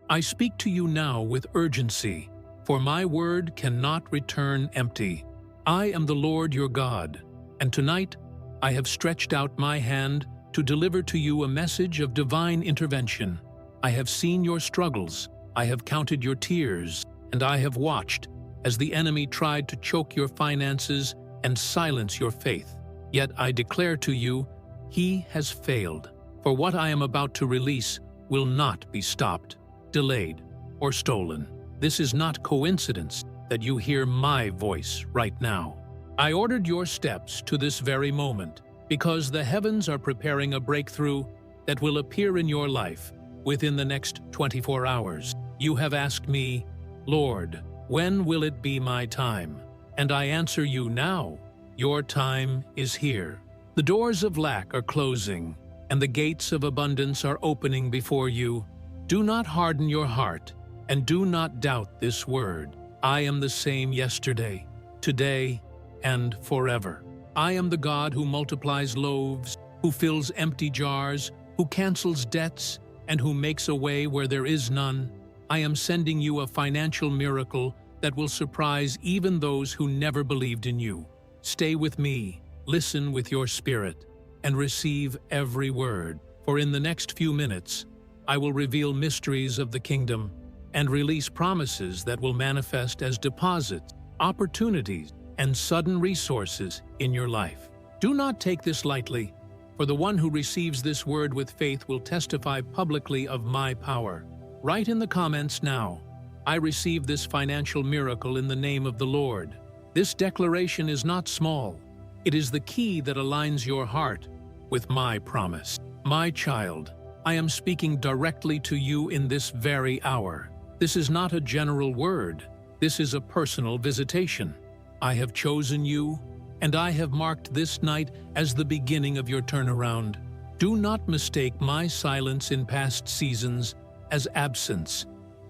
I speak to you now with urgency, for my word cannot return empty. I am the Lord your God, and tonight I have stretched out my hand to deliver to you a message of divine intervention. I have seen your struggles, I have counted your tears, and I have watched as the enemy tried to choke your finances and silence your faith. Yet I declare to you, he has failed. For what I am about to release will not be stopped, delayed, or stolen. This is not coincidence that you hear my voice right now. I ordered your steps to this very moment because the heavens are preparing a breakthrough that will appear in your life within the next 24 hours. You have asked me, Lord, when will it be my time? And I answer you now, your time is here. The doors of lack are closing, and the gates of abundance are opening before you. Do not harden your heart, and do not doubt this word. I am the same yesterday, today, and forever. I am the God who multiplies loaves, who fills empty jars, who cancels debts, and who makes a way where there is none. I am sending you a financial miracle that will surprise even those who never believed in you. Stay with me, listen with your spirit, and receive every word. For in the next few minutes, I will reveal mysteries of the kingdom and release promises that will manifest as deposits, opportunities, and sudden resources in your life. Do not take this lightly, for the one who receives this word with faith will testify publicly of my power. Write in the comments now, I receive this financial miracle in the name of the Lord. This declaration is not small. It is the key that aligns your heart with my promise. My child, I am speaking directly to you in this very hour. This is not a general word. This is a personal visitation. I have chosen you, and I have marked this night as the beginning of your turnaround. Do not mistake my silence in past seasons as absence.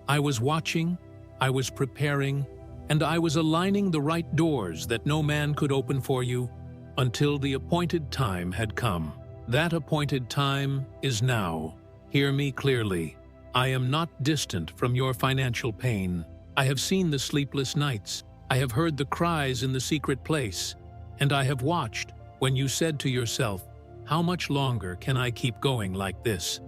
I was watching, I was preparing, and I was aligning the right doors that no man could open for you until the appointed time had come. That appointed time is now. Hear me clearly. I am not distant from your financial pain. I have seen the sleepless nights. I have heard the cries in the secret place. And I have watched when you said to yourself, how much longer can I keep going like this?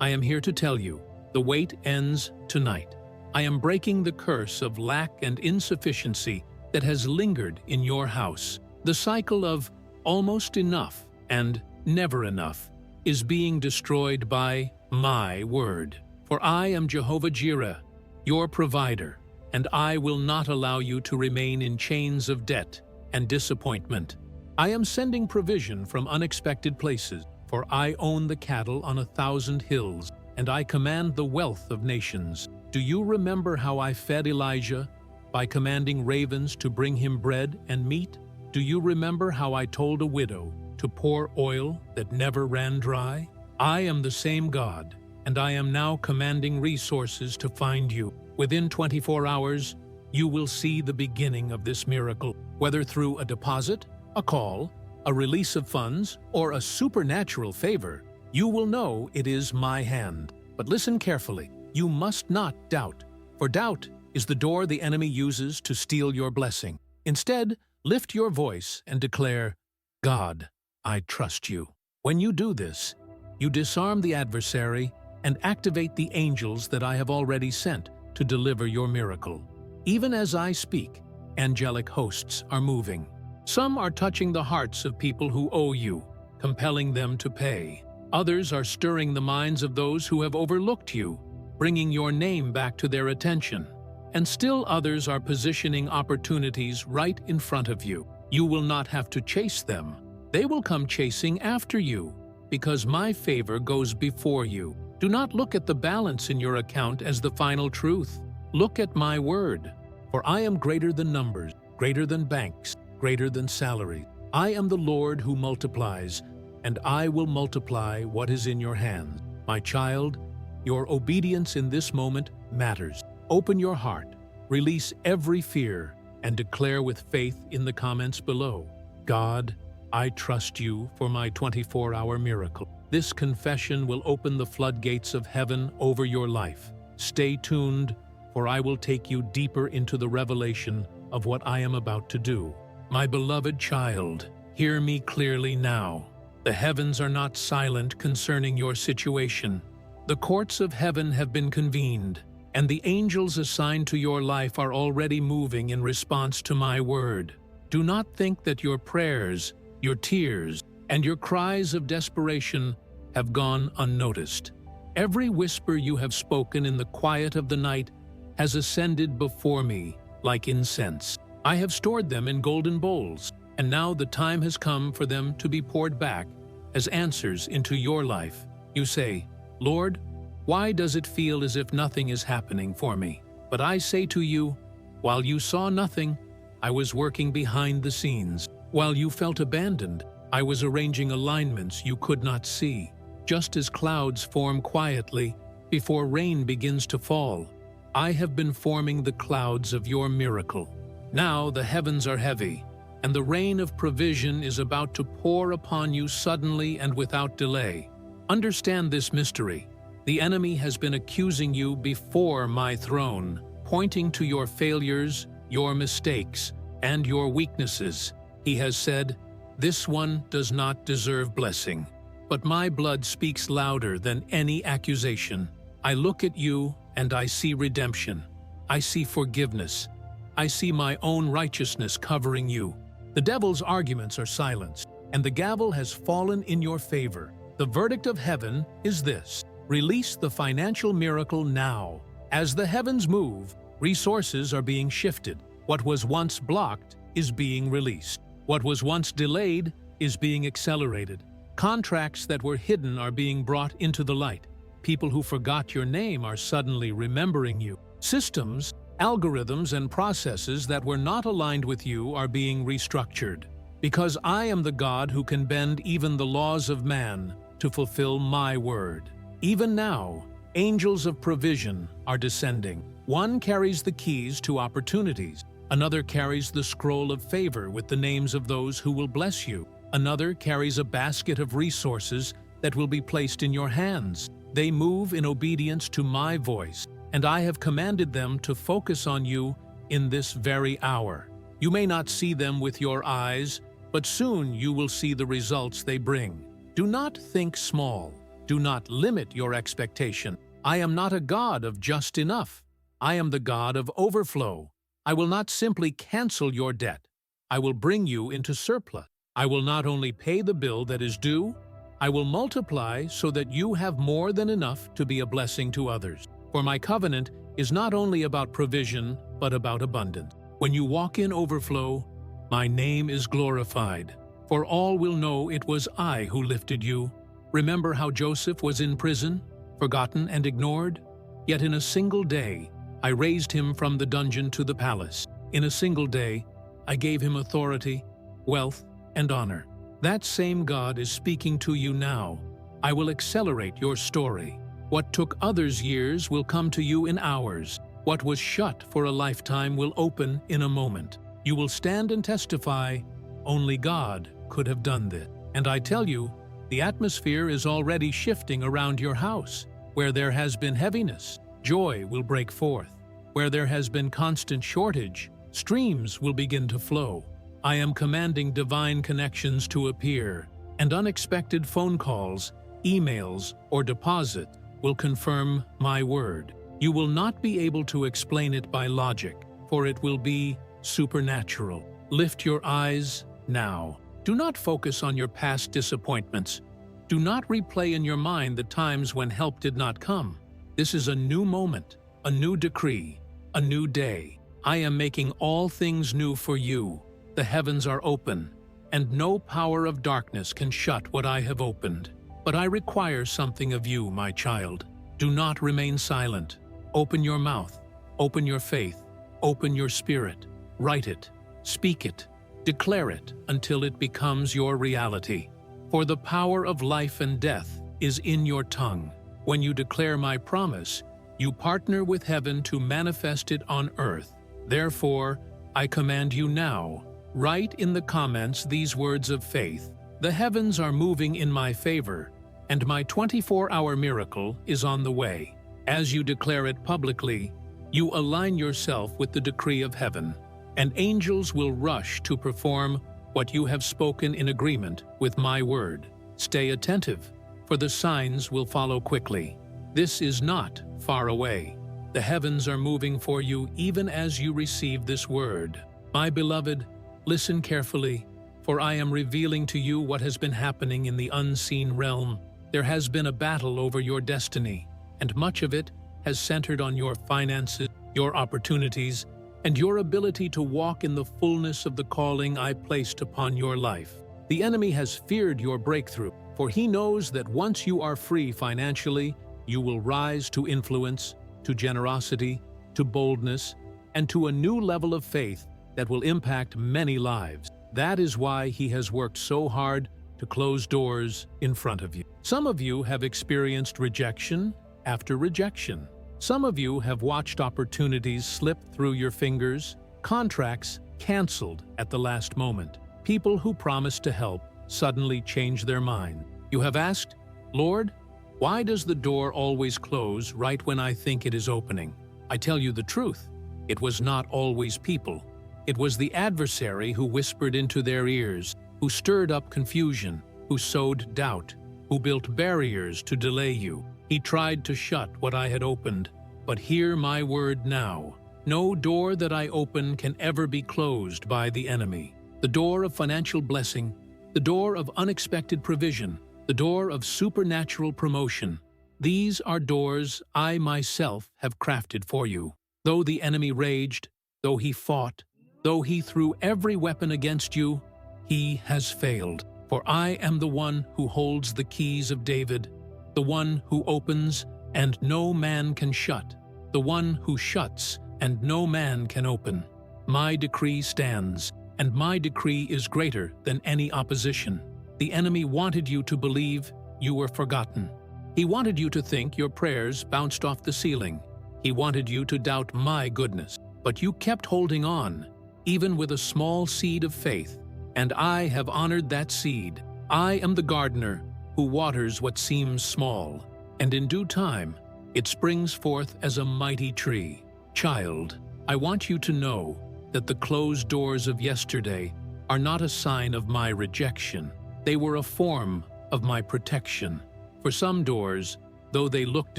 I am here to tell you, the wait ends tonight. I am breaking the curse of lack and insufficiency that has lingered in your house. The cycle of almost enough and never enough is being destroyed by my word. For I am Jehovah Jireh, your provider, and I will not allow you to remain in chains of debt and disappointment. I am sending provision from unexpected places, for I own the cattle on 1,000 hills, and I command the wealth of nations. Do you remember how I fed Elijah by commanding ravens to bring him bread and meat? Do you remember how I told a widow to pour oil that never ran dry? I am the same God, and I am now commanding resources to find you. Within 24 hours, you will see the beginning of this miracle, whether through a deposit, a call, a release of funds, or a supernatural favor. You will know it is my hand. But listen carefully. You must not doubt, for doubt is the door the enemy uses to steal your blessing. Instead, lift your voice and declare, God, I trust you. When you do this, you disarm the adversary and activate the angels that I have already sent to deliver your miracle. Even as I speak, angelic hosts are moving. Some are touching the hearts of people who owe you, compelling them to pay. Others are stirring the minds of those who have overlooked you, bringing your name back to their attention. And still others are positioning opportunities right in front of you. You will not have to chase them. They will come chasing after you, because my favor goes before you. Do not look at the balance in your account as the final truth. Look at my word. For I am greater than numbers, greater than banks, greater than salary. I am the Lord who multiplies, and I will multiply what is in your hands. My child, your obedience in this moment matters. Open your heart, release every fear, and declare with faith in the comments below, God, I trust you for my 24-hour miracle. This confession will open the floodgates of heaven over your life. Stay tuned, for I will take you deeper into the revelation of what I am about to do. My beloved child, hear me clearly now. The heavens are not silent concerning your situation. The courts of heaven have been convened, and the angels assigned to your life are already moving in response to my word. Do not think that your prayers, your tears, and your cries of desperation have gone unnoticed. Every whisper you have spoken in the quiet of the night has ascended before me like incense. I have stored them in golden bowls, and now the time has come for them to be poured back as answers into your life. You say, Lord, why does it feel as if nothing is happening for me? But I say to you, while you saw nothing, I was working behind the scenes. While you felt abandoned, I was arranging alignments you could not see. Just as clouds form quietly before rain begins to fall, I have been forming the clouds of your miracle. Now the heavens are heavy, and the rain of provision is about to pour upon you suddenly and without delay. Understand this mystery. The enemy has been accusing you before my throne, pointing to your failures, your mistakes, and your weaknesses. He has said, "This one does not deserve blessing." But my blood speaks louder than any accusation. I look at you and I see redemption. I see forgiveness. I see my own righteousness covering you. The devil's arguments are silenced, and the gavel has fallen in your favor. The verdict of heaven is this: release the financial miracle now. As the heavens move, resources are being shifted. What was once blocked is being released. What was once delayed is being accelerated. Contracts that were hidden are being brought into the light. People who forgot your name are suddenly remembering you. Systems, algorithms, and processes that were not aligned with you are being restructured. Because I am the God who can bend even the laws of man to fulfill my word. Even now, angels of provision are descending. One carries the keys to opportunities. Another carries the scroll of favor with the names of those who will bless you. Another carries a basket of resources that will be placed in your hands. They move in obedience to my voice, and I have commanded them to focus on you in this very hour. You may not see them with your eyes, but soon you will see the results they bring. Do not think small. Do not limit your expectation. I am not a God of just enough. I am the God of overflow. I will not simply cancel your debt. I will bring you into surplus. I will not only pay the bill that is due, I will multiply so that you have more than enough to be a blessing to others. For my covenant is not only about provision, but about abundance. When you walk in overflow, my name is glorified, for all will know it was I who lifted you. Remember how Joseph was in prison, forgotten and ignored? Yet in a single day, I raised him from the dungeon to the palace. In a single day, I gave him authority, wealth, and honor. That same God is speaking to you now. I will accelerate your story. What took others years will come to you in hours. What was shut for a lifetime will open in a moment. You will stand and testify, only God could have done this. And I tell you, the atmosphere is already shifting around your house. Where there has been heaviness, joy will break forth. Where there has been constant shortage, streams will begin to flow. I am commanding divine connections to appear, and unexpected phone calls, emails, or deposit will confirm my word. You will not be able to explain it by logic, for it will be supernatural. Lift your eyes now. Do not focus on your past disappointments. Do not replay in your mind the times when help did not come. This is a new moment, a new decree, a new day. I am making all things new for you. The heavens are open, and no power of darkness can shut what I have opened. But I require something of you, my child. Do not remain silent. Open your mouth, open your faith, open your spirit. Write it, speak it, declare it until it becomes your reality. For the power of life and death is in your tongue. When you declare my promise, you partner with heaven to manifest it on earth. Therefore, I command you now, write in the comments these words of faith. The heavens are moving in my favor, and my 24-hour miracle is on the way. As you declare it publicly, you align yourself with the decree of heaven, and angels will rush to perform what you have spoken in agreement with my word. Stay attentive, for the signs will follow quickly. This is not far away. The heavens are moving for you even as you receive this word. My beloved, listen carefully, for I am revealing to you what has been happening in the unseen realm. There has been a battle over your destiny, and much of it has centered on your finances, your opportunities, and your ability to walk in the fullness of the calling I placed upon your life. The enemy has feared your breakthrough, for he knows that once you are free financially, you will rise to influence, to generosity, to boldness, and to a new level of faith that will impact many lives. That is why he has worked so hard to close doors in front of you. Some of you have experienced rejection after rejection. Some of you have watched opportunities slip through your fingers, contracts canceled at the last moment. People who promised to help suddenly change their mind. You have asked, Lord, why does the door always close right when I think it is opening? I tell you the truth, it was not always people. It was the adversary who whispered into their ears, who stirred up confusion, who sowed doubt, who built barriers to delay you. He tried to shut what I had opened, but hear my word now. No door that I open can ever be closed by the enemy. The door of financial blessing, the door of unexpected provision, the door of supernatural promotion. These are doors I myself have crafted for you. Though the enemy raged, though he fought, though he threw every weapon against you, he has failed. For I am the one who holds the keys of David, the one who opens and no man can shut, the one who shuts and no man can open. My decree stands, and my decree is greater than any opposition. The enemy wanted you to believe you were forgotten. He wanted you to think your prayers bounced off the ceiling. He wanted you to doubt my goodness, but you kept holding on, even with a small seed of faith, and I have honored that seed. I am the gardener who waters what seems small, and in due time it springs forth as a mighty tree. Child, I want you to know that the closed doors of yesterday are not a sign of my rejection. They were a form of my protection. For some doors, though they looked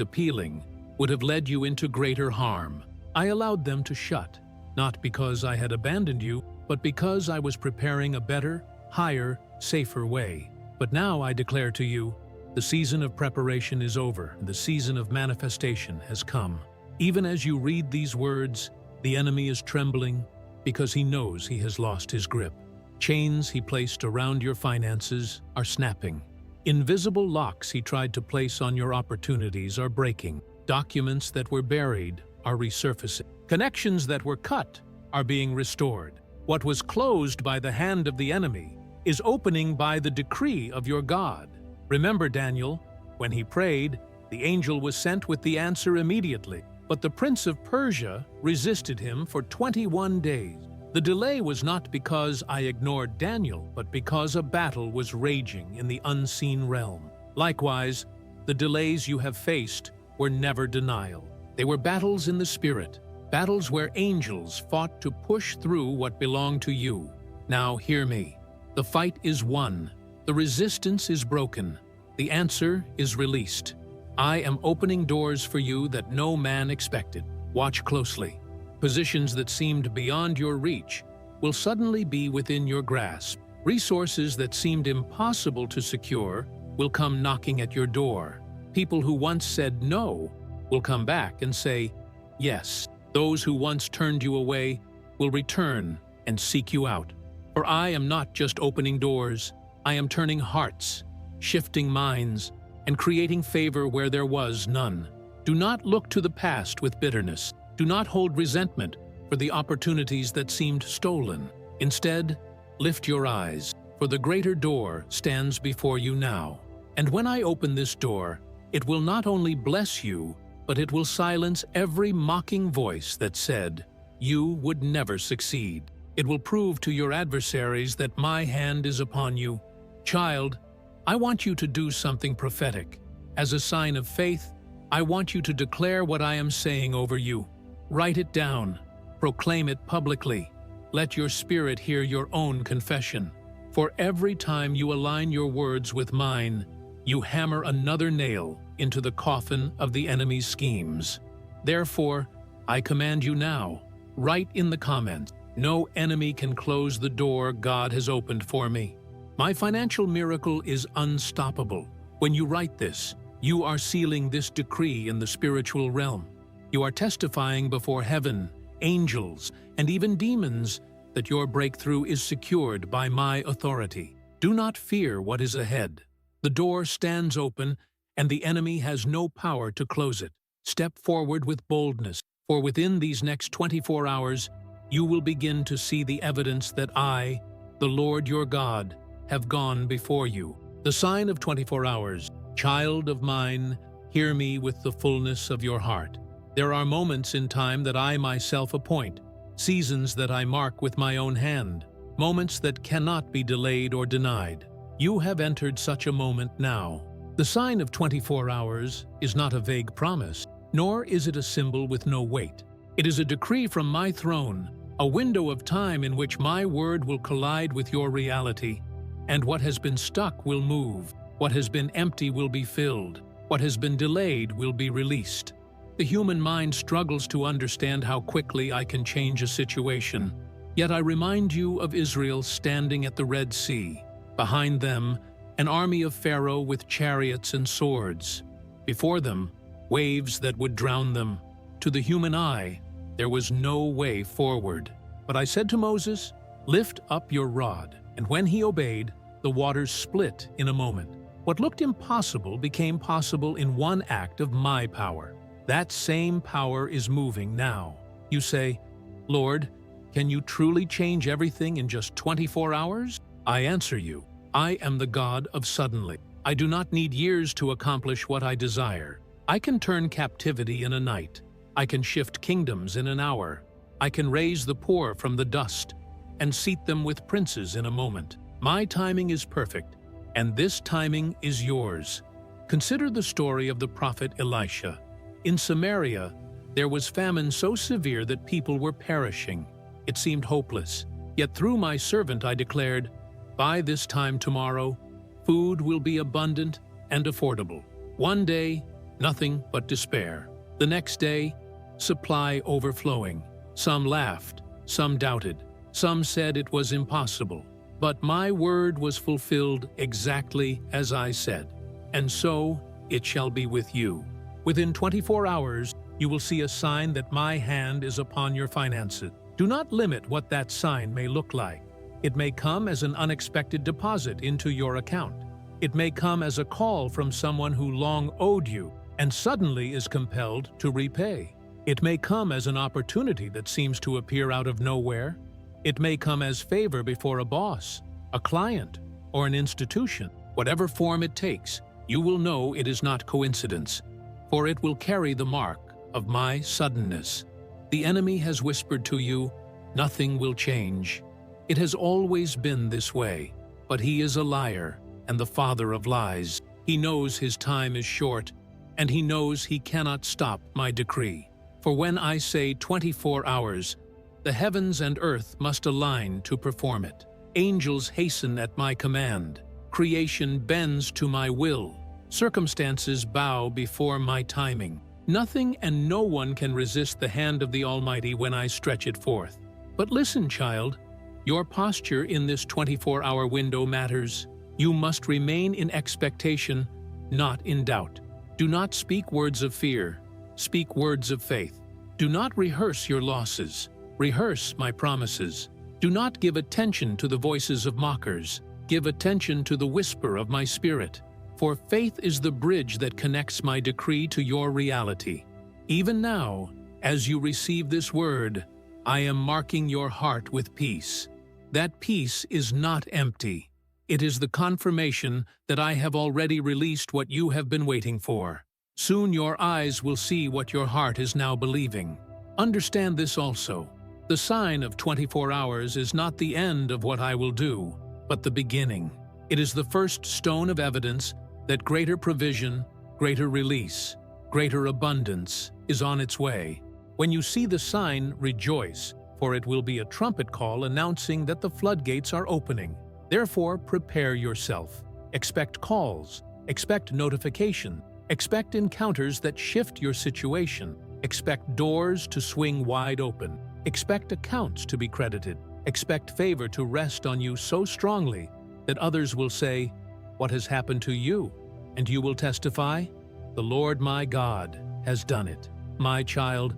appealing, would have led you into greater harm. I allowed them to shut, not because I had abandoned you, but because I was preparing a better, higher, safer way. But now I declare to you, the season of preparation is over, and the season of manifestation has come. Even as you read these words, the enemy is trembling because he knows he has lost his grip. Chains he placed around your finances are snapping. Invisible locks he tried to place on your opportunities are breaking. Documents that were buried are resurfacing. Connections that were cut are being restored. What was closed by the hand of the enemy is opening by the decree of your God. Remember Daniel, when he prayed, the angel was sent with the answer immediately. But the prince of Persia resisted him for 21 days. The delay was not because I ignored Daniel, but because a battle was raging in the unseen realm. Likewise, the delays you have faced were never denial. They were battles in the spirit, battles where angels fought to push through what belonged to you. Now hear me. The fight is won. The resistance is broken. The answer is released. I am opening doors for you that no man expected. Watch closely. Positions that seemed beyond your reach will suddenly be within your grasp. Resources that seemed impossible to secure will come knocking at your door. People who once said no will come back and say yes. Those who once turned you away will return and seek you out. For I am not just opening doors, I am turning hearts, shifting minds, and creating favor where there was none. Do not look to the past with bitterness. Do not hold resentment for the opportunities that seemed stolen. Instead, lift your eyes, for the greater door stands before you now. And when I open this door, it will not only bless you, but it will silence every mocking voice that said, you would never succeed. It will prove to your adversaries that my hand is upon you. Child, I want you to do something prophetic. As a sign of faith, I want you to declare what I am saying over you. Write it down. Proclaim it publicly. Let your spirit hear your own confession. For every time you align your words with mine, you hammer another nail into the coffin of the enemy's schemes. Therefore, I command you now, write in the comments, no enemy can close the door God has opened for me. My financial miracle is unstoppable. When you write this, you are sealing this decree in the spiritual realm. You are testifying before heaven, angels, and even demons that your breakthrough is secured by my authority. Do not fear what is ahead. The door stands open, and the enemy has no power to close it. Step forward with boldness, for within these next 24 hours, you will begin to see the evidence that I, the Lord your God, have gone before you. The sign of 24 hours. Child of mine, hear me with the fullness of your heart. There are moments in time that I myself appoint, seasons that I mark with my own hand, moments that cannot be delayed or denied. You have entered such a moment now. The sign of 24 hours is not a vague promise, nor is it a symbol with no weight. It is a decree from my throne, a window of time in which my word will collide with your reality, and what has been stuck will move, what has been empty will be filled, what has been delayed will be released. The human mind struggles to understand how quickly I can change a situation. Yet I remind you of Israel standing at the Red Sea. Behind them, an army of Pharaoh with chariots and swords. Before them, waves that would drown them. To the human eye, there was no way forward. But I said to Moses, lift up your rod. And when he obeyed, the waters split in a moment. What looked impossible became possible in one act of my power. That same power is moving now. You say, Lord, can you truly change everything in just 24 hours? I answer you, I am the God of suddenly. I do not need years to accomplish what I desire. I can turn captivity in a night. I can shift kingdoms in an hour. I can raise the poor from the dust and seat them with princes in a moment. My timing is perfect, and this timing is yours. Consider the story of the prophet Elisha. In Samaria, there was famine so severe that people were perishing. It seemed hopeless. Yet through my servant I declared, by this time tomorrow, food will be abundant and affordable. One day, nothing but despair. The next day, supply overflowing. Some laughed, some doubted, some said it was impossible. But my word was fulfilled exactly as I said. And so it shall be with you. Within 24 hours, you will see a sign that my hand is upon your finances. Do not limit what that sign may look like. It may come as an unexpected deposit into your account. It may come as a call from someone who long owed you and suddenly is compelled to repay. It may come as an opportunity that seems to appear out of nowhere. It may come as favor before a boss, a client, or an institution. Whatever form it takes, you will know it is not coincidence, for it will carry the mark of my suddenness. The enemy has whispered to you, nothing will change. It has always been this way, but he is a liar and the father of lies. He knows his time is short, and he knows he cannot stop my decree. For when I say 24 hours, the heavens and earth must align to perform it. Angels hasten at my command. Creation bends to my will. Circumstances bow before my timing. Nothing and no one can resist the hand of the Almighty when I stretch it forth. But listen, child, your posture in this 24-hour window matters. You must remain in expectation, not in doubt. Do not speak words of fear. Speak words of faith. Do not rehearse your losses. Rehearse my promises. Do not give attention to the voices of mockers. Give attention to the whisper of my spirit. For faith is the bridge that connects my decree to your reality. Even now, as you receive this word, I am marking your heart with peace. That peace is not empty. It is the confirmation that I have already released what you have been waiting for. Soon your eyes will see what your heart is now believing. Understand this also. The sign of 24 hours is not the end of what I will do, but the beginning. It is the first stone of evidence that greater provision, greater release, Greater abundance is on its way. When you see the sign, rejoice, for it will be a trumpet call announcing that the floodgates are opening. Therefore, prepare yourself. Expect calls, expect notification, expect encounters that shift your situation, expect doors to swing wide open, expect accounts to be credited, expect favor to rest on you so strongly that others will say, "What has happened to you?" And you will testify, "The Lord my God has done it." My child,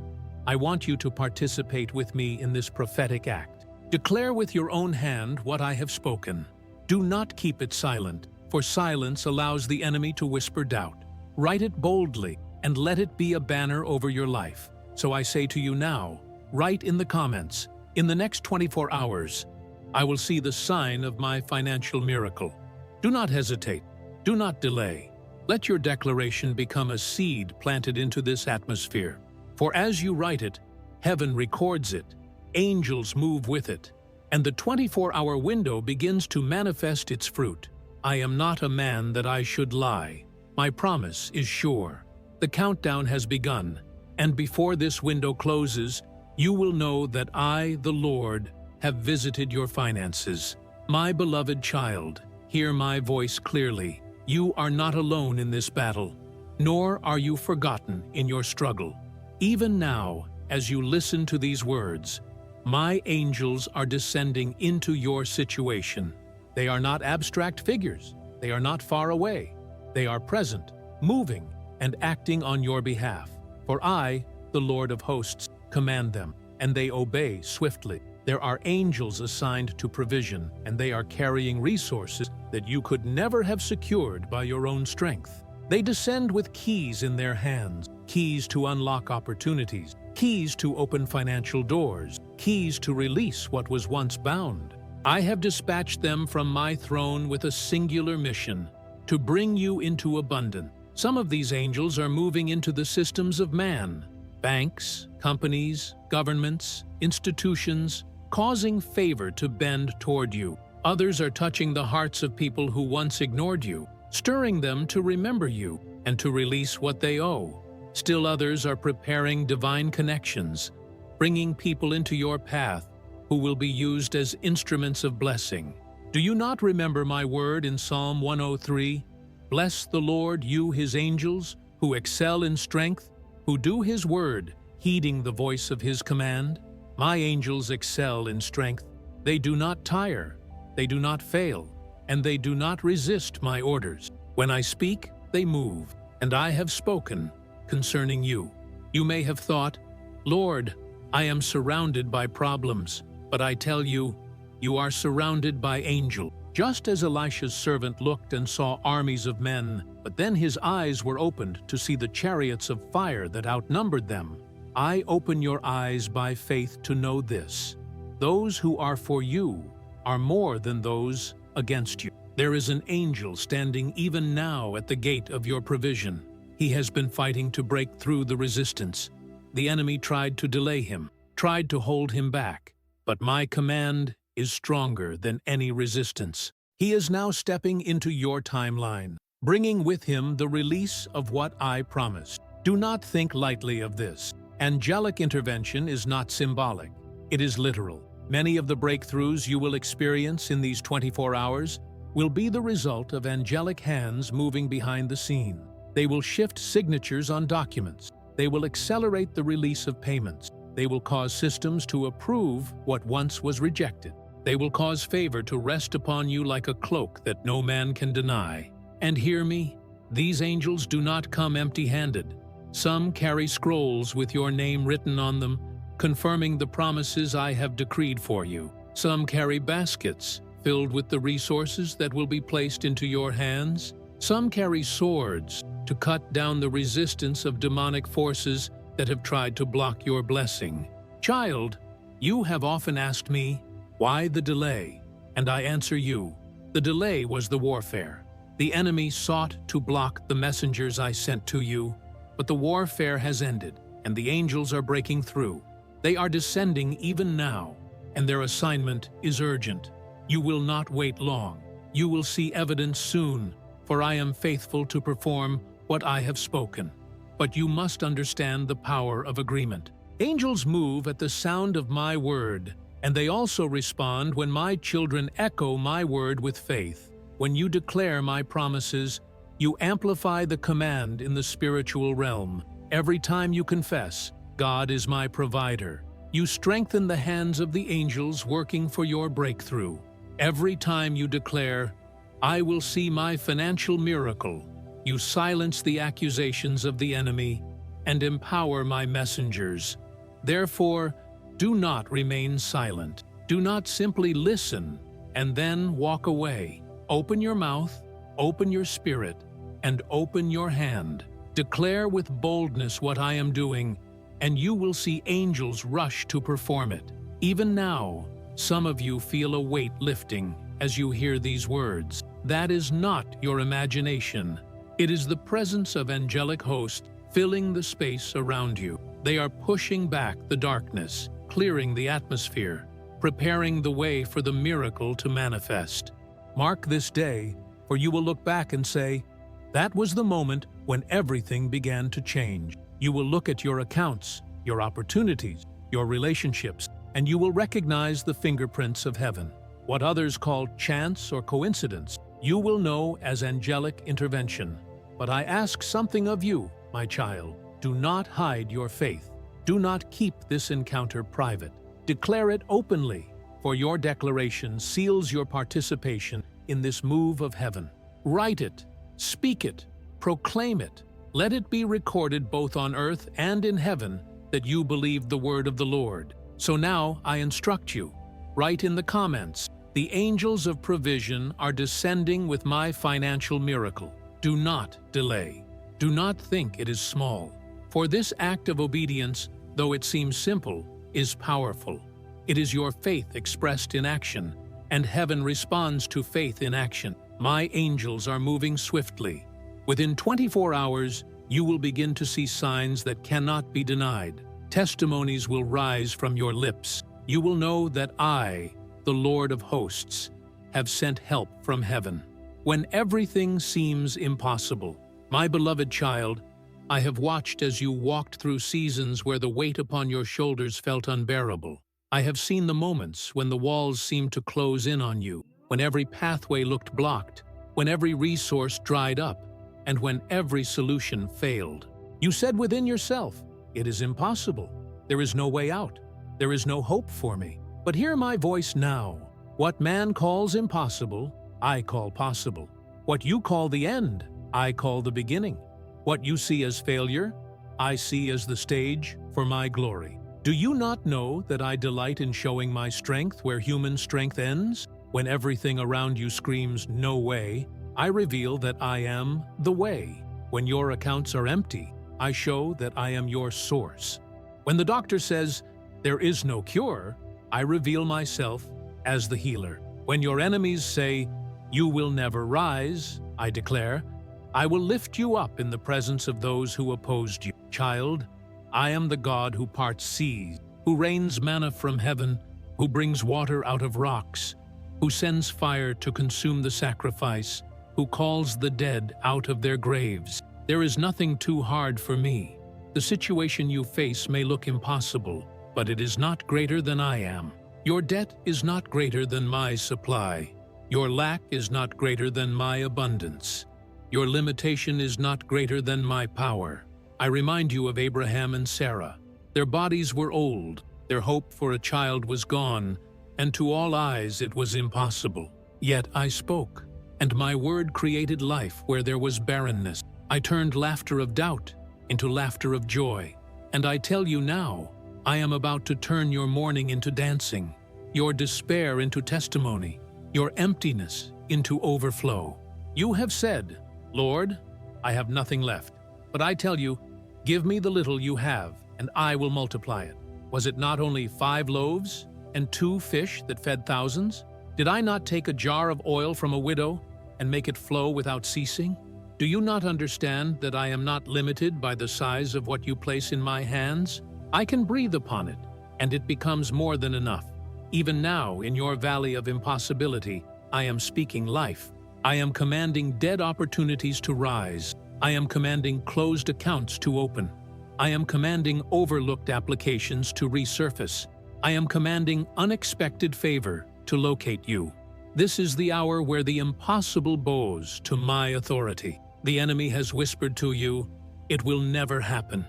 I want you to participate with me in this prophetic act. Declare with your own hand what I have spoken. Do not keep it silent, for silence allows the enemy to whisper doubt. Write it boldly and let it be a banner over your life. So I say to you now, write in the comments, "In the next 24 hours, I will see the sign of my financial miracle." Do not hesitate. Do not delay. Let your declaration become a seed planted into this atmosphere. For as you write it, heaven records it, angels move with it, and the 24-hour window begins to manifest its fruit. I am not a man that I should lie. My promise is sure. The countdown has begun, and before this window closes, you will know that I, the Lord, have visited your finances. My beloved child, hear my voice clearly. You are not alone in this battle, nor are you forgotten in your struggle. Even now, as you listen to these words, my angels are descending into your situation. They are not abstract figures. They are not far away. They are present, moving, and acting on your behalf. For I, the Lord of hosts, command them, and they obey swiftly. There are angels assigned to provision, and they are carrying resources that you could never have secured by your own strength. They descend with keys in their hands, keys to unlock opportunities, keys to open financial doors, keys to release what was once bound. I have dispatched them from my throne with a singular mission, to bring you into abundance. Some of these angels are moving into the systems of man, banks, companies, governments, institutions, causing favor to bend toward you. Others are touching the hearts of people who once ignored you, stirring them to remember you and to release what they owe. Still others are preparing divine connections, bringing people into your path who will be used as instruments of blessing. Do you not remember my word in Psalm 103? Bless the Lord, you his angels, who excel in strength, who do his word, heeding the voice of his command. My angels excel in strength. They do not tire, they do not fail, and they do not resist my orders. When I speak, they move, and I have spoken concerning you. You may have thought, "Lord, I am surrounded by problems," but I tell you, you are surrounded by angels. Just as Elisha's servant looked and saw armies of men, but then his eyes were opened to see the chariots of fire that outnumbered them. I open your eyes by faith to know this: those who are for you are more than those against you. There is an angel standing even now at the gate of your provision. He has been fighting to break through the resistance. The enemy tried to delay him, tried to hold him back, but my command is stronger than any resistance. He is now stepping into your timeline, bringing with him the release of what I promised. Do not think lightly of this. Angelic intervention is not symbolic. It is literal. Many of the breakthroughs you will experience in these 24 hours will be the result of angelic hands moving behind the scene. They will shift signatures on documents. They will accelerate the release of payments. They will cause systems to approve what once was rejected. They will cause favor to rest upon you like a cloak that no man can deny. And hear me, these angels do not come empty-handed. Some carry scrolls with your name written on them, confirming the promises I have decreed for you. Some carry baskets filled with the resources that will be placed into your hands. Some carry swords to cut down the resistance of demonic forces that have tried to block your blessing. Child, you have often asked me, why the delay? And I answer you, the delay was the warfare. The enemy sought to block the messengers I sent to you, but the warfare has ended, and the angels are breaking through. They are descending even now, and their assignment is urgent. You will not wait long. You will see evidence soon, for I am faithful to perform what I have spoken. but you must understand the power of agreement. Angels move at the sound of my word, and they also respond when my children echo my word with faith. When you declare my promises, you amplify the command in the spiritual realm. Every time you confess, God is my provider, you strengthen the hands of the angels working for your breakthrough. Every time you declare, I will see my financial miracle, you silence the accusations of the enemy and empower my messengers. Therefore, do not remain silent. Do not simply listen and then walk away. Open your mouth, open your spirit, and open your hand. Declare with boldness what I am doing, and you will see angels rush to perform it. Even now, some of you feel a weight lifting as you hear these words. That is not your imagination. It is the presence of angelic hosts filling the space around you. They are pushing back the darkness, clearing the atmosphere, preparing the way for the miracle to manifest. Mark this day, for you will look back and say, that was the moment when everything began to change. You will look at your accounts, your opportunities, your relationships, and you will recognize the fingerprints of heaven. What others call chance or coincidence, you will know as angelic intervention. But I ask something of you, my child. Do not hide your faith. Do not keep this encounter private. Declare it openly, for your declaration seals your participation in this move of heaven. Write it, speak it, proclaim it. Let it be recorded both on earth and in heaven that you believe the word of the Lord. So now I instruct you. Write in the comments, the angels of provision are descending with my financial miracle. Do not delay. Do not think it is small. For this act of obedience, though it seems simple, is powerful. It is your faith expressed in action, and heaven responds to faith in action. My angels are moving swiftly. Within 24 hours, you will begin to see signs that cannot be denied. Testimonies will rise from your lips. You will know that I, the Lord of hosts, have sent help from heaven. When everything seems impossible, my beloved child, I have watched as you walked through seasons where the weight upon your shoulders felt unbearable. I have seen the moments when the walls seemed to close in on you, when every pathway looked blocked, when every resource dried up, and when every solution failed. You said within yourself, it is impossible. There is no way out. There is no hope for me. But hear my voice now. What man calls impossible, I call possible. What you call the end, I call the beginning. What you see as failure, I see as the stage for my glory. Do you not know that I delight in showing my strength where human strength ends? When everything around you screams, no way, I reveal that I am the way. When your accounts are empty, I show that I am your source. When the doctor says, there is no cure, I reveal myself as the healer. When your enemies say, you will never rise, I declare, I will lift you up in the presence of those who opposed you. Child, I am the God who parts seas, who rains manna from heaven, who brings water out of rocks, who sends fire to consume the sacrifice, who calls the dead out of their graves. There is nothing too hard for me. The situation you face may look impossible, but it is not greater than I am. Your debt is not greater than my supply. Your lack is not greater than my abundance. Your limitation is not greater than my power. I remind you of Abraham and Sarah. Their bodies were old, their hope for a child was gone, and to all eyes it was impossible. Yet I spoke, and my word created life where there was barrenness. I turned laughter of doubt into laughter of joy. And I tell you now, I am about to turn your mourning into dancing, your despair into testimony, your emptiness into overflow. You have said, Lord, I have nothing left. But I tell you, give me the little you have, and I will multiply it. Was it not only 5 loaves and 2 fish that fed thousands? Did I not take a jar of oil from a widow and make it flow without ceasing? Do you not understand that I am not limited by the size of what you place in my hands? I can breathe upon it, and it becomes more than enough. Even now, in your valley of impossibility, I am speaking life. I am commanding dead opportunities to rise. I am commanding closed accounts to open. I am commanding overlooked applications to resurface. I am commanding unexpected favor to locate you. This is the hour where the impossible bows to my authority. The enemy has whispered to you, "It will never happen.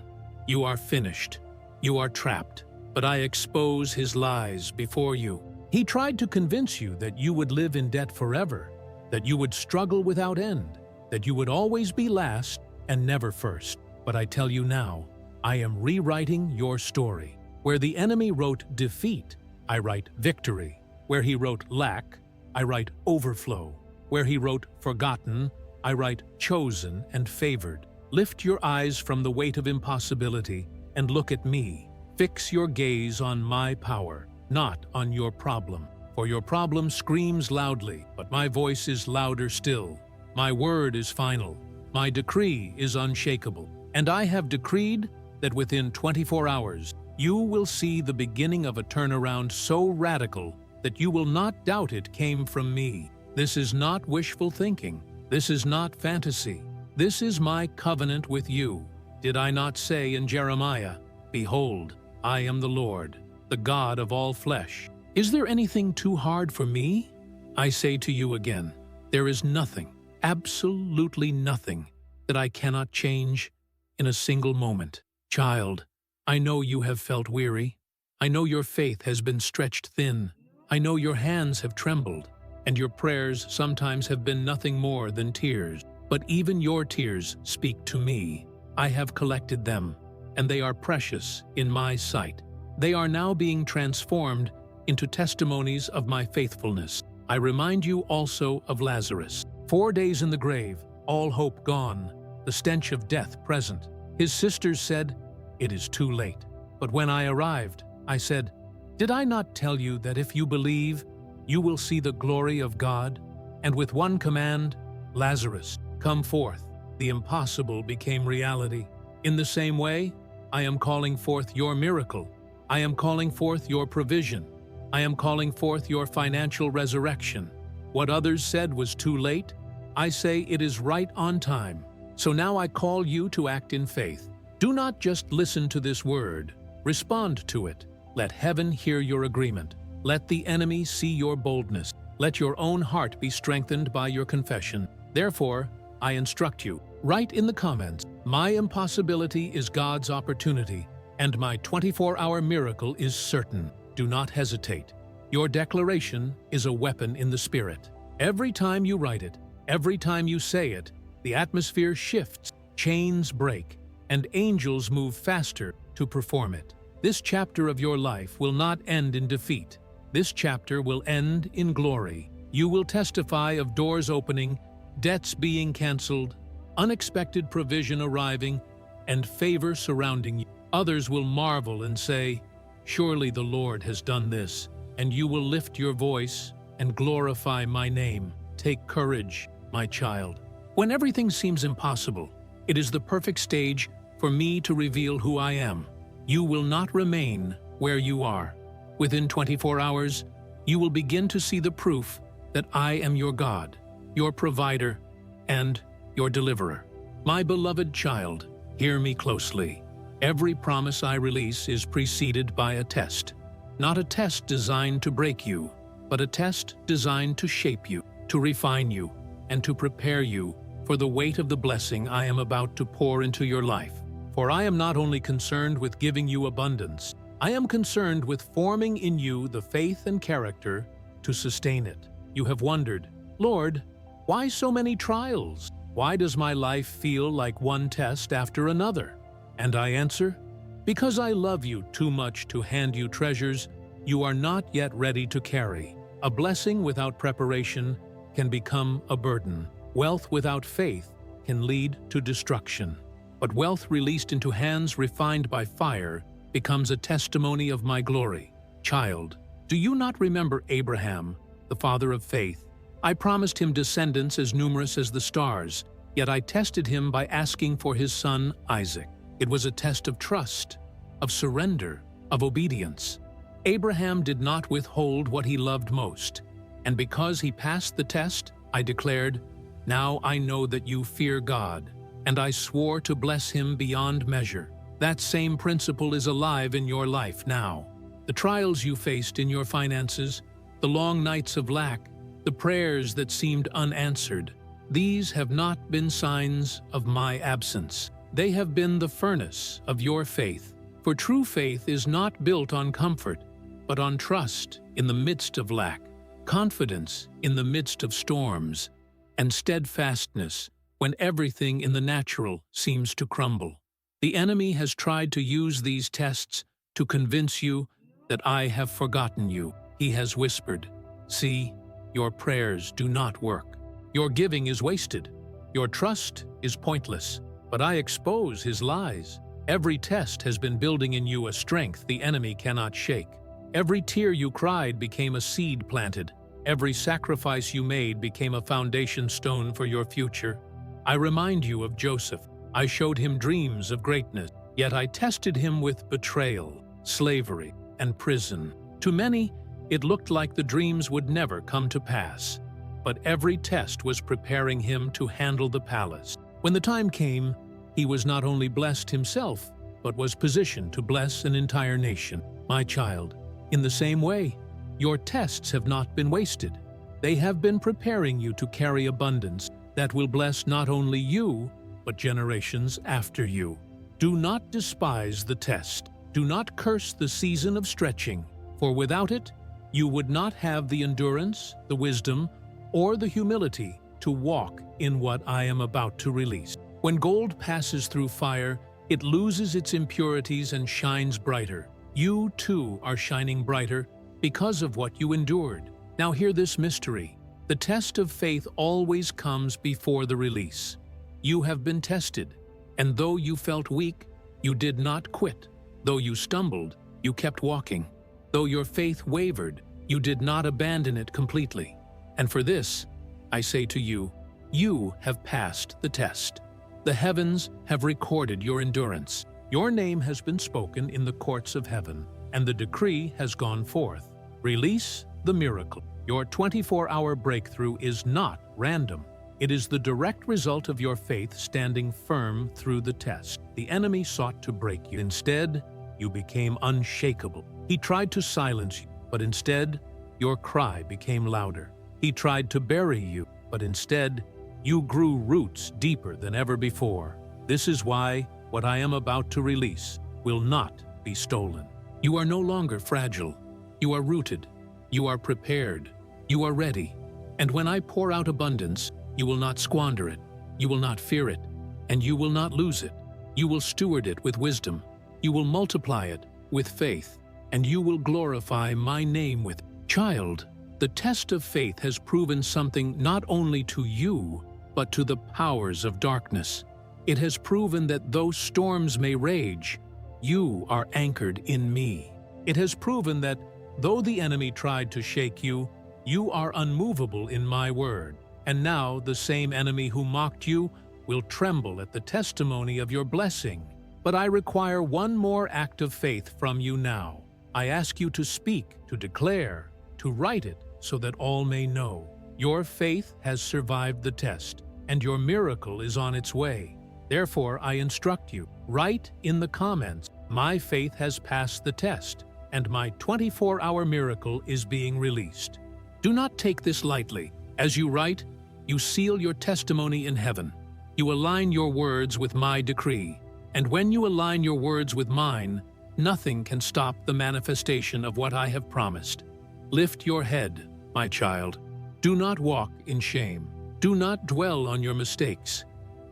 You are finished. You are trapped." But I expose his lies before you. He tried to convince you that you would live in debt forever, that you would struggle without end, that you would always be last and never first. But I tell you now, I am rewriting your story. Where the enemy wrote defeat, I write victory. Where he wrote lack, I write overflow. Where he wrote forgotten, I write chosen and favored. Lift your eyes from the weight of impossibility and look at me. Fix your gaze on my power, not on your problem. For your problem screams loudly, but my voice is louder still. My word is final. My decree is unshakable. And I have decreed that within 24 hours, you will see the beginning of a turnaround so radical that you will not doubt it came from me. This is not wishful thinking. This is not fantasy. This is my covenant with you. Did I not say in Jeremiah, "Behold, I am the Lord, the God of all flesh"? Is there anything too hard for me? I say to you again, there is nothing, absolutely nothing, that I cannot change in a single moment. Child, I know you have felt weary. I know your faith has been stretched thin. I know your hands have trembled, and your prayers sometimes have been nothing more than tears. But even your tears speak to me. I have collected them, and they are precious in my sight. They are now being transformed into testimonies of my faithfulness. I remind you also of Lazarus. 4 days in the grave, all hope gone, the stench of death present. His sisters said, "It is too late." But when I arrived, I said, "Did I not tell you that if you believe, you will see the glory of God?" And with one command, "Lazarus, come forth," the impossible became reality. In the same way, I am calling forth your miracle. I am calling forth your provision. I am calling forth your financial resurrection. What others said was too late, I say it is right on time. So now I call you to act in faith. Do not just listen to this word. Respond to it. Let heaven hear your agreement. Let the enemy see your boldness. Let your own heart be strengthened by your confession. Therefore, I instruct you, write in the comments, "My impossibility is God's opportunity, and my 24-hour miracle is certain." Do not hesitate. Your declaration is a weapon in the Spirit. Every time you write it, every time you say it, the atmosphere shifts, chains break, and angels move faster to perform it. This chapter of your life will not end in defeat. This chapter will end in glory. You will testify of doors opening, debts being canceled, unexpected provision arriving, and favor surrounding you. Others will marvel and say, "Surely the Lord has done this," and you will lift your voice and glorify my name. Take courage, my child. When everything seems impossible, it is the perfect stage for me to reveal who I am. You will not remain where you are. Within 24 hours, you will begin to see the proof that I am your God, your provider, and your deliverer. My beloved child, hear me closely. Every promise I release is preceded by a test. Not a test designed to break you, but a test designed to shape you, to refine you, and to prepare you for the weight of the blessing I am about to pour into your life. For I am not only concerned with giving you abundance, I am concerned with forming in you the faith and character to sustain it. You have wondered, "Lord, why so many trials? Why does my life feel like one test after another?" And I answer, "Because I love you too much to hand you treasures you are not yet ready to carry. A blessing without preparation can become a burden. Wealth without faith can lead to destruction. But wealth released into hands refined by fire becomes a testimony of my glory. Child, do you not remember Abraham, the father of faith? I promised him descendants as numerous as the stars, yet I tested him by asking for his son Isaac. It was a test of trust, of surrender, of obedience. Abraham did not withhold what he loved most, and because he passed the test, I declared, "Now I know that you fear God, and I swore to bless him beyond measure. That same principle is alive in your life now. The trials you faced in your finances, the long nights of lack, the prayers that seemed unanswered, these have not been signs of my absence. They have been the furnace of your faith. For true faith is not built on comfort, but on trust in the midst of lack, confidence in the midst of storms, and steadfastness when everything in the natural seems to crumble. The enemy has tried to use these tests to convince you that I have forgotten you. He has whispered, "See, your prayers do not work. Your giving is wasted. Your trust is pointless." But I expose his lies. Every test has been building in you a strength the enemy cannot shake. Every tear you cried became a seed planted. Every sacrifice you made became a foundation stone for your future. I remind you of Joseph. I showed him dreams of greatness, yet I tested him with betrayal, slavery, and prison. To many, it looked like the dreams would never come to pass. But every test was preparing him to handle the palace. When the time came, he was not only blessed himself, but was positioned to bless an entire nation. My child, in the same way, your tests have not been wasted. They have been preparing you to carry abundance that will bless not only you, but generations after you. Do not despise the test. Do not curse the season of stretching, for without it, you would not have the endurance, the wisdom, or the humility to walk in what I am about to release. When gold passes through fire, it loses its impurities and shines brighter. You, too, are shining brighter because of what you endured. Now hear this mystery. The test of faith always comes before the release. You have been tested, and though you felt weak, you did not quit. Though you stumbled, you kept walking. Though your faith wavered, you did not abandon it completely. And for this, I say to you, you have passed the test. The heavens have recorded your endurance. Your name has been spoken in the courts of heaven, and the decree has gone forth. Release the miracle. Your 24-hour breakthrough is not random. It is the direct result of your faith standing firm through the test. The enemy sought to break you. Instead, you became unshakable. He tried to silence you, but instead, your cry became louder. He tried to bury you, but instead, you grew roots deeper than ever before. This is why what I am about to release will not be stolen. You are no longer fragile. You are rooted. You are prepared. You are ready. And when I pour out abundance, you will not squander it. You will not fear it. And you will not lose it. You will steward it with wisdom. You will multiply it with faith. And you will glorify my name with it. Child, the test of faith has proven something not only to you, but to the powers of darkness. It has proven that though storms may rage, you are anchored in me. It has proven that though the enemy tried to shake you, you are unmovable in my word. And now the same enemy who mocked you will tremble at the testimony of your blessing. But I require one more act of faith from you now. I ask you to speak, to declare, to write it so that all may know. Your faith has survived the test, and your miracle is on its way. Therefore, I instruct you, write in the comments, "My faith has passed the test, and my 24-hour miracle is being released." Do not take this lightly. As you write, you seal your testimony in heaven. You align your words with my decree. And when you align your words with mine, nothing can stop the manifestation of what I have promised. Lift your head, my child. Do not walk in shame. Do not dwell on your mistakes.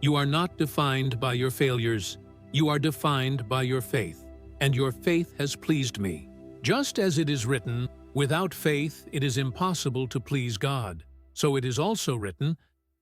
You are not defined by your failures. You are defined by your faith, and your faith has pleased me. Just as it is written, without faith it is impossible to please God. So it is also written,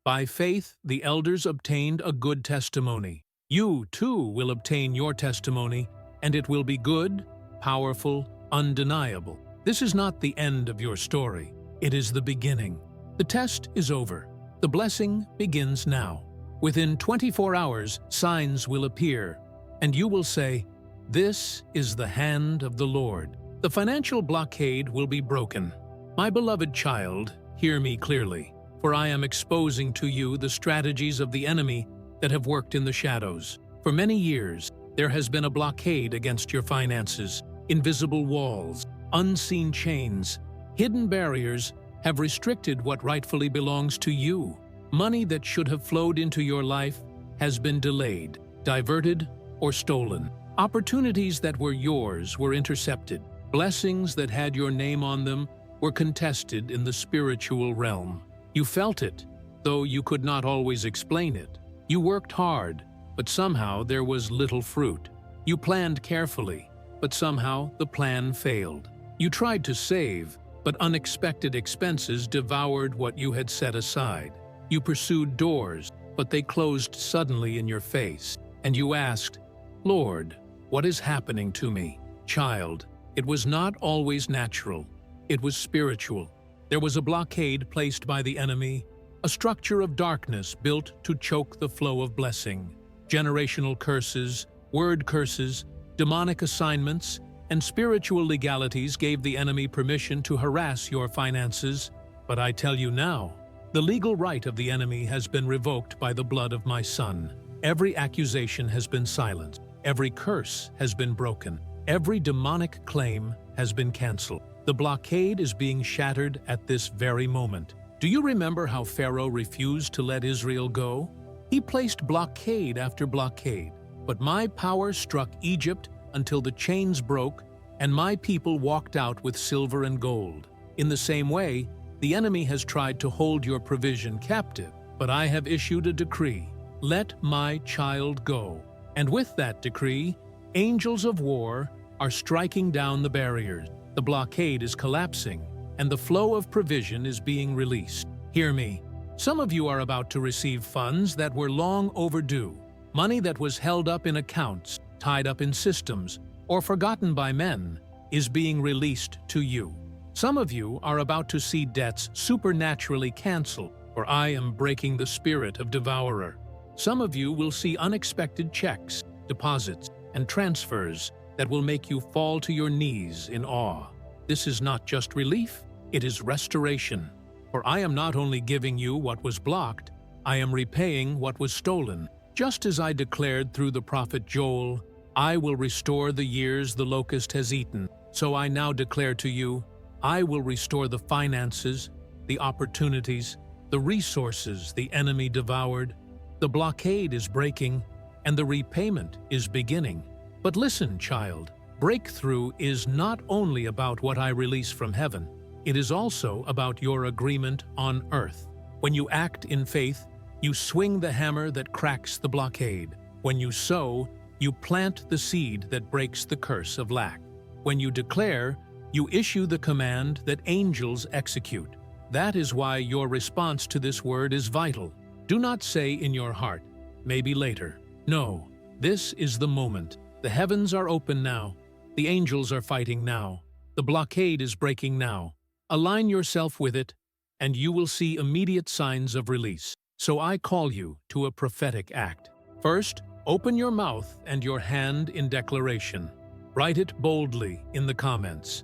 by faith the elders obtained a good testimony. You, too, will obtain your testimony, and it will be good, powerful, undeniable. This is not the end of your story. It is the beginning. The test is over. The blessing begins now. Within 24 hours, signs will appear, and you will say, "This is the hand of the Lord." The financial blockade will be broken. My beloved child, hear me clearly, for I am exposing to you the strategies of the enemy that have worked in the shadows. For many years, there has been a blockade against your finances. Invisible walls, unseen chains, hidden barriers have restricted what rightfully belongs to you. Money that should have flowed into your life has been delayed, diverted, or stolen. Opportunities that were yours were intercepted. Blessings that had your name on them were contested in the spiritual realm. You felt it, though you could not always explain it. You worked hard, but somehow there was little fruit. You planned carefully, but somehow the plan failed. You tried to save, but unexpected expenses devoured what you had set aside. You pursued doors, but they closed suddenly in your face. And you asked, "Lord, what is happening to me?" Child, it was not always natural. It was spiritual. There was a blockade placed by the enemy, a structure of darkness built to choke the flow of blessing. Generational curses, word curses, demonic assignments, and spiritual legalities gave the enemy permission to harass your finances. But I tell you now, the legal right of the enemy has been revoked by the blood of my Son. Every accusation has been silenced. Every curse has been broken. Every demonic claim has been canceled. The blockade is being shattered at this very moment. Do you remember how Pharaoh refused to let Israel go? He placed blockade after blockade. But my power struck Egypt until the chains broke, and my people walked out with silver and gold. In the same way, the enemy has tried to hold your provision captive, but I have issued a decree: let my child go. And with that decree, angels of war are striking down the barriers. The blockade is collapsing, and the flow of provision is being released. Hear me. Some of you are about to receive funds that were long overdue. Money that was held up in accounts, tied up in systems, or forgotten by men is being released to you. Some of you are about to see debts supernaturally canceled, for I am breaking the spirit of devourer. Some of you will see unexpected checks, deposits, and transfers that will make you fall to your knees in awe. This is not just relief, it is restoration. For I am not only giving you what was blocked, I am repaying what was stolen. Just as I declared through the prophet Joel, I will restore the years the locust has eaten. So I now declare to you, I will restore the finances, the opportunities, the resources the enemy devoured. The blockade is breaking, and the repayment is beginning. But listen, child, breakthrough is not only about what I release from heaven, it is also about your agreement on earth. When you act in faith, you swing the hammer that cracks the blockade. When you sow, you plant the seed that breaks the curse of lack. When you declare, you issue the command that angels execute. That is why your response to this word is vital. Do not say in your heart, maybe later. No, this is the moment. The heavens are open now. The angels are fighting now. The blockade is breaking now. Align yourself with it, and you will see immediate signs of release. So I call you to a prophetic act. First, open your mouth and your hand in declaration. Write it boldly in the comments.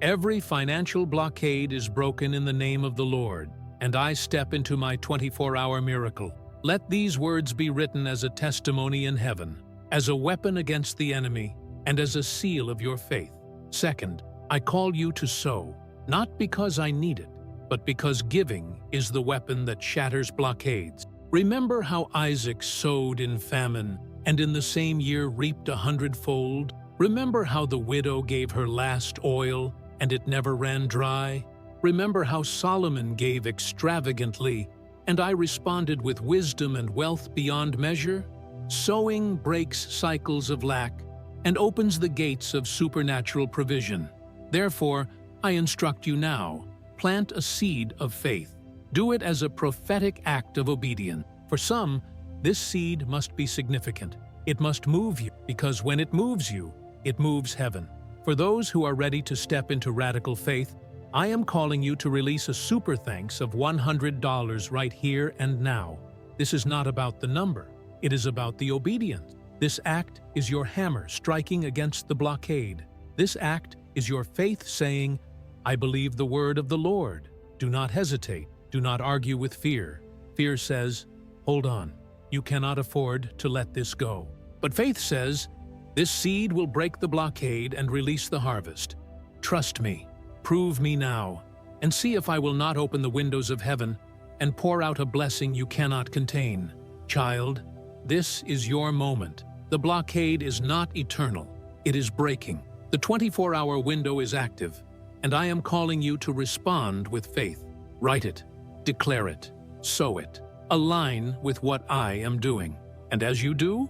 Every financial blockade is broken in the name of the Lord, and I step into my 24-hour miracle. Let these words be written as a testimony in heaven, as a weapon against the enemy, and as a seal of your faith. Second, I call you to sow, not because I need it, but because giving is the weapon that shatters blockades. Remember how Isaac sowed in famine, and in the same year reaped 100-fold? Remember how the widow gave her last oil, and it never ran dry? Remember how Solomon gave extravagantly, and I responded with wisdom and wealth beyond measure? Sowing breaks cycles of lack and opens the gates of supernatural provision. Therefore, I instruct you now, plant a seed of faith. Do it as a prophetic act of obedience. For some, this seed must be significant. It must move you, because when it moves you, it moves heaven. For those who are ready to step into radical faith, I am calling you to release a super thanks of $100 right here and now. This is not about the number. It is about the obedience. This act is your hammer striking against the blockade. This act is your faith saying, I believe the word of the Lord. Do not hesitate. Do not argue with fear. Fear says, hold on. You cannot afford to let this go. But faith says, this seed will break the blockade and release the harvest. Trust me, prove me now, and see if I will not open the windows of heaven and pour out a blessing you cannot contain. Child, this is your moment. The blockade is not eternal. It is breaking. The 24-hour window is active, and I am calling you to respond with faith. Write it, declare it, sow it. Align with what I am doing. And as you do,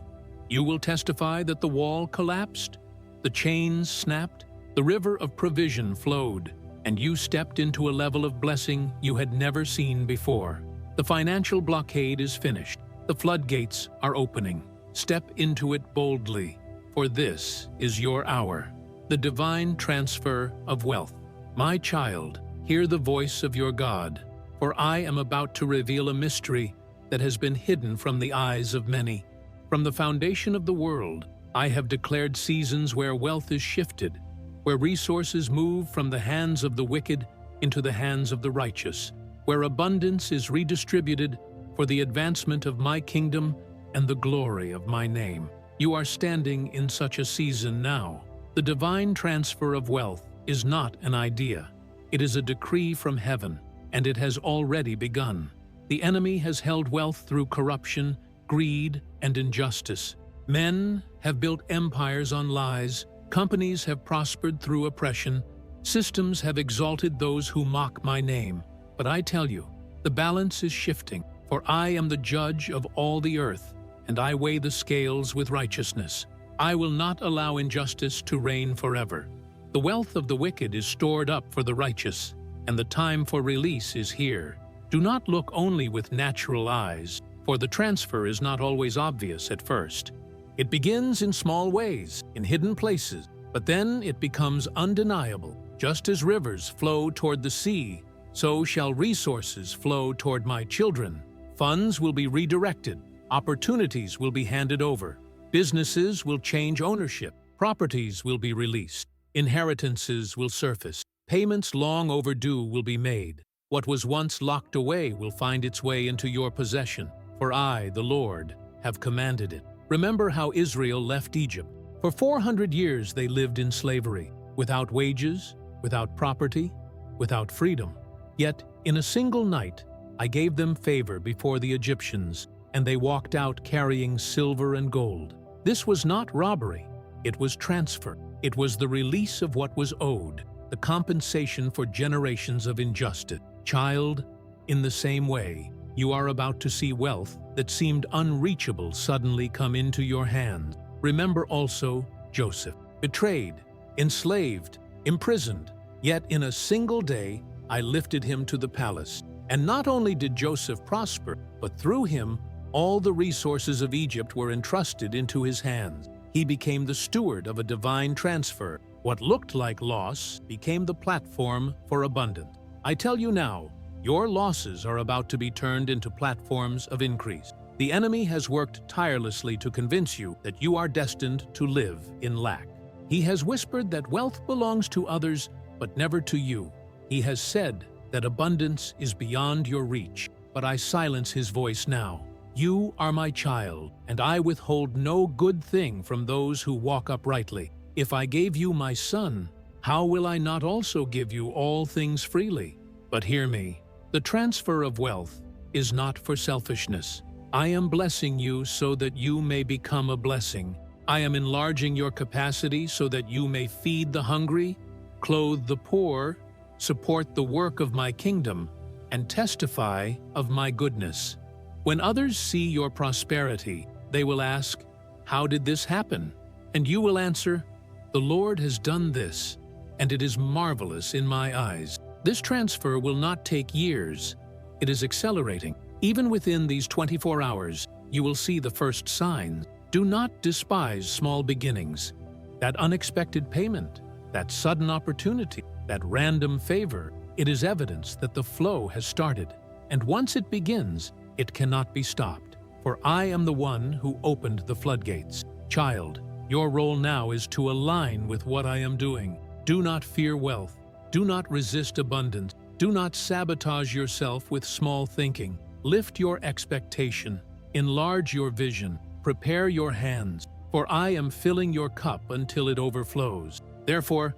you will testify that the wall collapsed, the chains snapped, the river of provision flowed, and you stepped into a level of blessing you had never seen before. The financial blockade is finished. The floodgates are opening. Step into it boldly, for this is your hour. The divine transfer of wealth. My child, hear the voice of your God, for I am about to reveal a mystery that has been hidden from the eyes of many. From the foundation of the world, I have declared seasons where wealth is shifted, where resources move from the hands of the wicked into the hands of the righteous, where abundance is redistributed for the advancement of my kingdom and the glory of my name. You are standing in such a season now. The divine transfer of wealth is not an idea. It is a decree from heaven, and it has already begun. The enemy has held wealth through corruption, greed, and injustice. Men have built empires on lies, companies have prospered through oppression, systems have exalted those who mock my name. But I tell you, the balance is shifting, for I am the judge of all the earth, and I weigh the scales with righteousness. I will not allow injustice to reign forever. The wealth of the wicked is stored up for the righteous, and the time for release is here. Do not look only with natural eyes, for the transfer is not always obvious at first. It begins in small ways, in hidden places, but then it becomes undeniable. Just as rivers flow toward the sea, so shall resources flow toward my children. Funds will be redirected, opportunities will be handed over, businesses will change ownership, properties will be released, inheritances will surface, payments long overdue will be made. What was once locked away will find its way into your possession, for I, the Lord, have commanded it. Remember how Israel left Egypt. For 400 years they lived in slavery, without wages, without property, without freedom. Yet, in a single night, I gave them favor before the Egyptians, and they walked out carrying silver and gold. This was not robbery, it was transfer. It was the release of what was owed, the compensation for generations of injustice. Child, in the same way, you are about to see wealth that seemed unreachable suddenly come into your hands. Remember also Joseph, betrayed, enslaved, imprisoned, yet in a single day I lifted him to the palace. And not only did Joseph prosper, but through him all the resources of Egypt were entrusted into his hands. He became the steward of a divine transfer. What looked like loss became the platform for abundance. I tell you now, your losses are about to be turned into platforms of increase. The enemy has worked tirelessly to convince you that you are destined to live in lack. He has whispered that wealth belongs to others, but never to you. He has said that abundance is beyond your reach, but I silence his voice now. You are my child, and I withhold no good thing from those who walk uprightly. If I gave you my son, how will I not also give you all things freely? But hear me, the transfer of wealth is not for selfishness. I am blessing you so that you may become a blessing. I am enlarging your capacity so that you may feed the hungry, clothe the poor, support the work of my kingdom, and testify of my goodness. When others see your prosperity, they will ask, "How did this happen?" And you will answer, "The Lord has done this, and it is marvelous in my eyes." This transfer will not take years. It is accelerating. Even within these 24 hours, you will see the first signs. Do not despise small beginnings. That unexpected payment, that sudden opportunity, that random favor, it is evidence that the flow has started. And once it begins, it cannot be stopped. For I am the one who opened the floodgates. Child, your role now is to align with what I am doing. Do not fear wealth. Do not resist abundance. Do not sabotage yourself with small thinking. Lift your expectation. Enlarge your vision, prepare your hands, for I am filling your cup until it overflows. Therefore,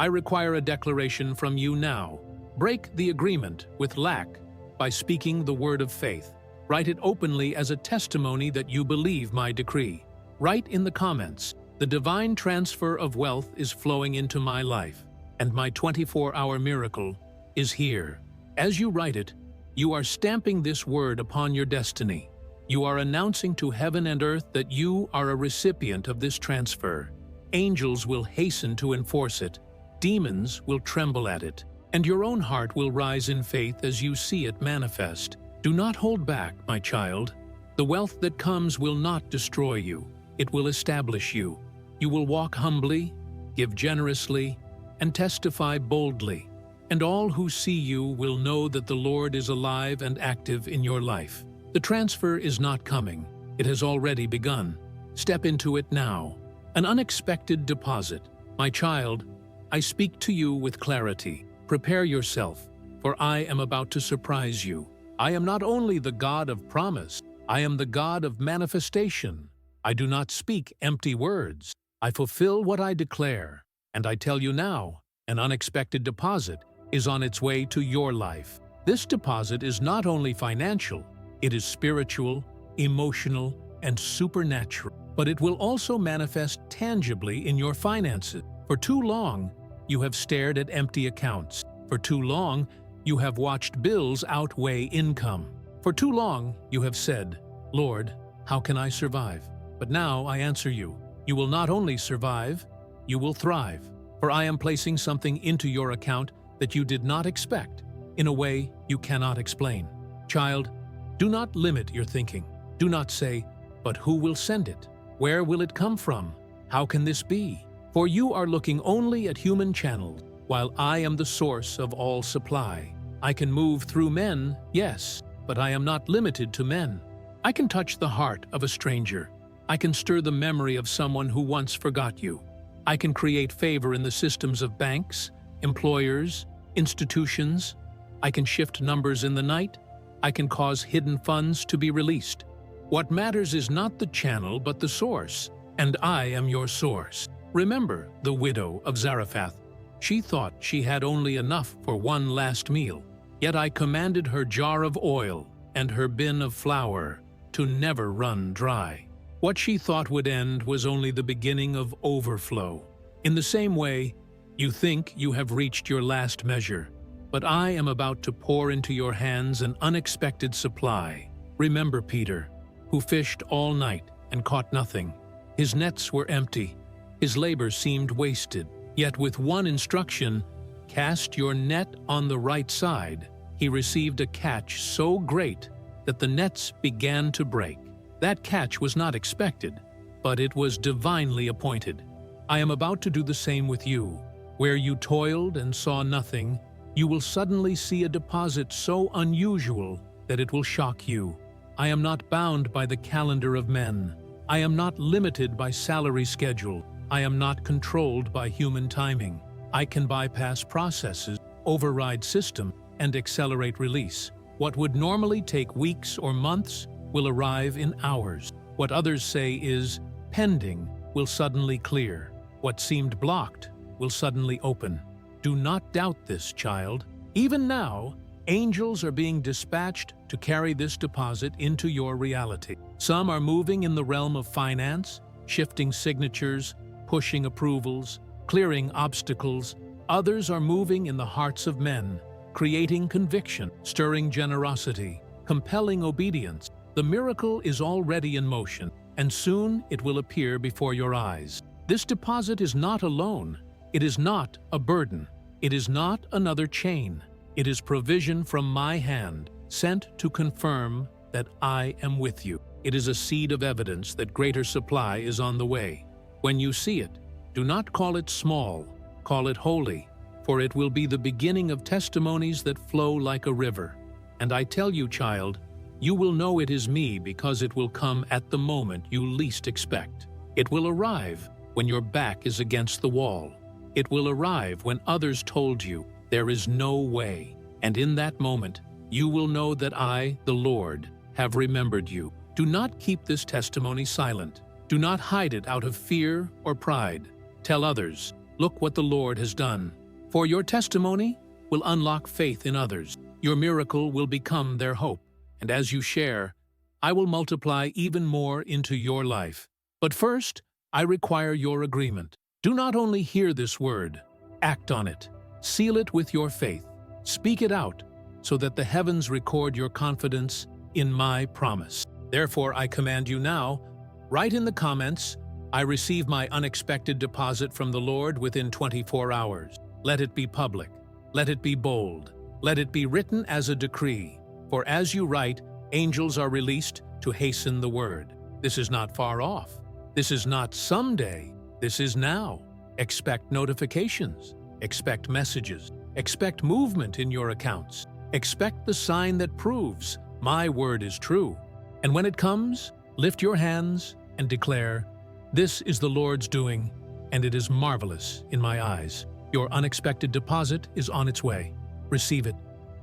I require a declaration from you now. Break the agreement with lack by speaking the word of faith. Write it openly as a testimony that you believe my decree. Write in the comments, "The divine transfer of wealth is flowing into my life, and my 24-hour miracle is here." As you write it, you are stamping this word upon your destiny. You are announcing to heaven and earth that you are a recipient of this transfer. Angels will hasten to enforce it, demons will tremble at it, and your own heart will rise in faith as you see it manifest. Do not hold back, my child. The wealth that comes will not destroy you. It will establish you. You will walk humbly, give generously, and testify boldly. And all who see you will know that the Lord is alive and active in your life. The transfer is not coming. It has already begun. Step into it now. An unexpected deposit. My child, I speak to you with clarity. Prepare yourself, for I am about to surprise you. I am not only the God of promise, I am the God of manifestation. I do not speak empty words. I fulfill what I declare. And I tell you now, an unexpected deposit is on its way to your life. This deposit is not only financial, it is spiritual, emotional, and supernatural. But it will also manifest tangibly in your finances. For too long, you have stared at empty accounts. For too long, you have watched bills outweigh income. For too long, you have said, "Lord, how can I survive?" But now I answer you, you will not only survive, you will thrive. For I am placing something into your account that you did not expect, in a way you cannot explain. Child, do not limit your thinking. Do not say, "But who will send it? Where will it come from? How can this be?" For you are looking only at human channels, while I am the source of all supply. I can move through men, yes, but I am not limited to men. I can touch the heart of a stranger. I can stir the memory of someone who once forgot you. I can create favor in the systems of banks, employers, institutions. I can shift numbers in the night. I can cause hidden funds to be released. What matters is not the channel but the source, and I am your source. Remember the widow of Zarephath. She thought she had only enough for one last meal, yet I commanded her jar of oil and her bin of flour to never run dry. What she thought would end was only the beginning of overflow. In the same way, you think you have reached your last measure, but I am about to pour into your hands an unexpected supply. Remember Peter, who fished all night and caught nothing. His nets were empty. His labor seemed wasted. Yet with one instruction, "Cast your net on the right side," he received a catch so great that the nets began to break. That catch was not expected, but it was divinely appointed. I am about to do the same with you. Where you toiled and saw nothing, you will suddenly see a deposit so unusual that it will shock you. I am not bound by the calendar of men. I am not limited by salary schedule. I am not controlled by human timing. I can bypass processes, override systems, and accelerate release. What would normally take weeks or months will arrive in hours. What others say is pending will suddenly clear. What seemed blocked will suddenly open. Do not doubt this, child. Even now, angels are being dispatched to carry this deposit into your reality. Some are moving in the realm of finance, shifting signatures, pushing approvals, clearing obstacles. Others are moving in the hearts of men, creating conviction, stirring generosity, compelling obedience. The miracle is already in motion, and soon it will appear before your eyes. This deposit is not alone. It is not a burden. It is not another chain. It is provision from my hand, sent to confirm that I am with you. It is a seed of evidence that greater supply is on the way. When you see it, do not call it small, call it holy, for it will be the beginning of testimonies that flow like a river. And I tell you, child, you will know it is me because it will come at the moment you least expect. It will arrive when your back is against the wall. It will arrive when others told you there is no way. And in that moment, you will know that I, the Lord, have remembered you. Do not keep this testimony silent. Do not hide it out of fear or pride. Tell others, look what the Lord has done. For your testimony will unlock faith in others. Your miracle will become their hope. And as you share, I will multiply even more into your life. But first, I require your agreement. Do not only hear this word, act on it. Seal it with your faith. Speak it out, so that the heavens record your confidence in my promise. Therefore, I command you now, write in the comments, I receive my unexpected deposit from the Lord within 24 hours. Let it be public. Let it be bold. Let it be written as a decree. For as you write, angels are released to hasten the word. This is not far off. This is not someday. This is now. Expect notifications. Expect messages. Expect movement in your accounts. Expect the sign that proves my word is true. And when it comes, lift your hands and declare, this is the Lord's doing, and it is marvelous in my eyes. Your unexpected deposit is on its way. Receive it,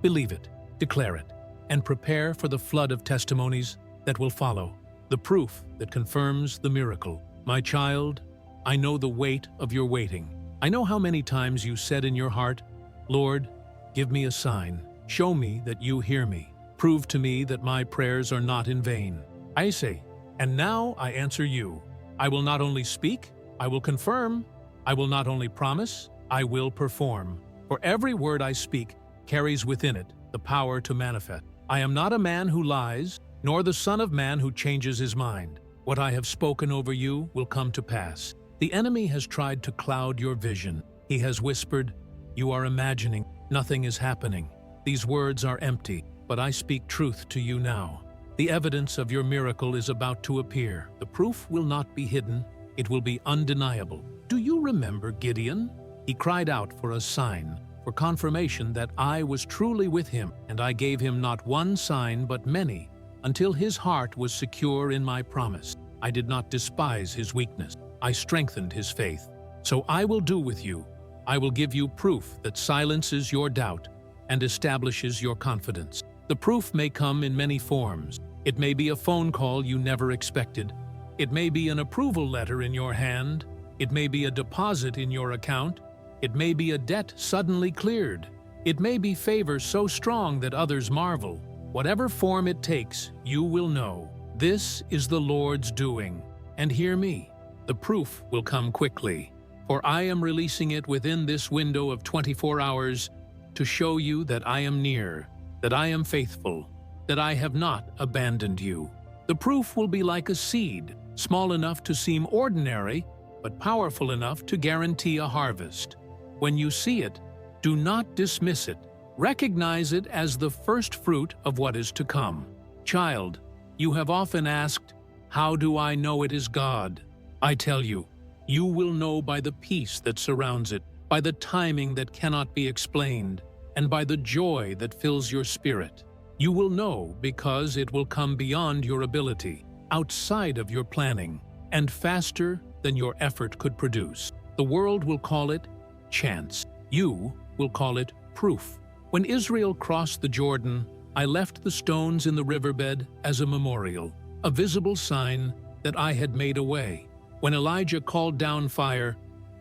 believe it, declare it, and prepare for the flood of testimonies that will follow. The proof that confirms the miracle. My child, I know the weight of your waiting. I know how many times you said in your heart, Lord, give me a sign. Show me that you hear me. Prove to me that my prayers are not in vain. I say, and now I answer you. I will not only speak, I will confirm. I will not only promise, I will perform. For every word I speak carries within it the power to manifest. I am not a man who lies, nor the son of man who changes his mind. What I have spoken over you will come to pass. The enemy has tried to cloud your vision. He has whispered, you are imagining, nothing is happening. These words are empty, but I speak truth to you now. The evidence of your miracle is about to appear. The proof will not be hidden. It will be undeniable. Do you remember Gideon? He cried out for a sign, for confirmation that I was truly with him, and I gave him not one sign but many, until his heart was secure in my promise. I did not despise his weakness. I strengthened his faith. So I will do with you. I will give you proof that silences your doubt and establishes your confidence. The proof may come in many forms. It may be a phone call you never expected. It may be an approval letter in your hand. It may be a deposit in your account. It may be a debt suddenly cleared. It may be favor so strong that others marvel. Whatever form it takes, you will know, this is the Lord's doing. And hear me, the proof will come quickly, for I am releasing it within this window of 24 hours to show you that I am near, that I am faithful, that I have not abandoned you. The proof will be like a seed, small enough to seem ordinary, but powerful enough to guarantee a harvest. When you see it, do not dismiss it. Recognize it as the first fruit of what is to come. Child, you have often asked, how do I know it is God? I tell you, you will know by the peace that surrounds it, by the timing that cannot be explained, and by the joy that fills your spirit. You will know because it will come beyond your ability, outside of your planning, and faster than your effort could produce. The world will call it chance. You will call it proof. When Israel crossed the Jordan, I left the stones in the riverbed as a memorial, a visible sign that I had made a way. When Elijah called down fire,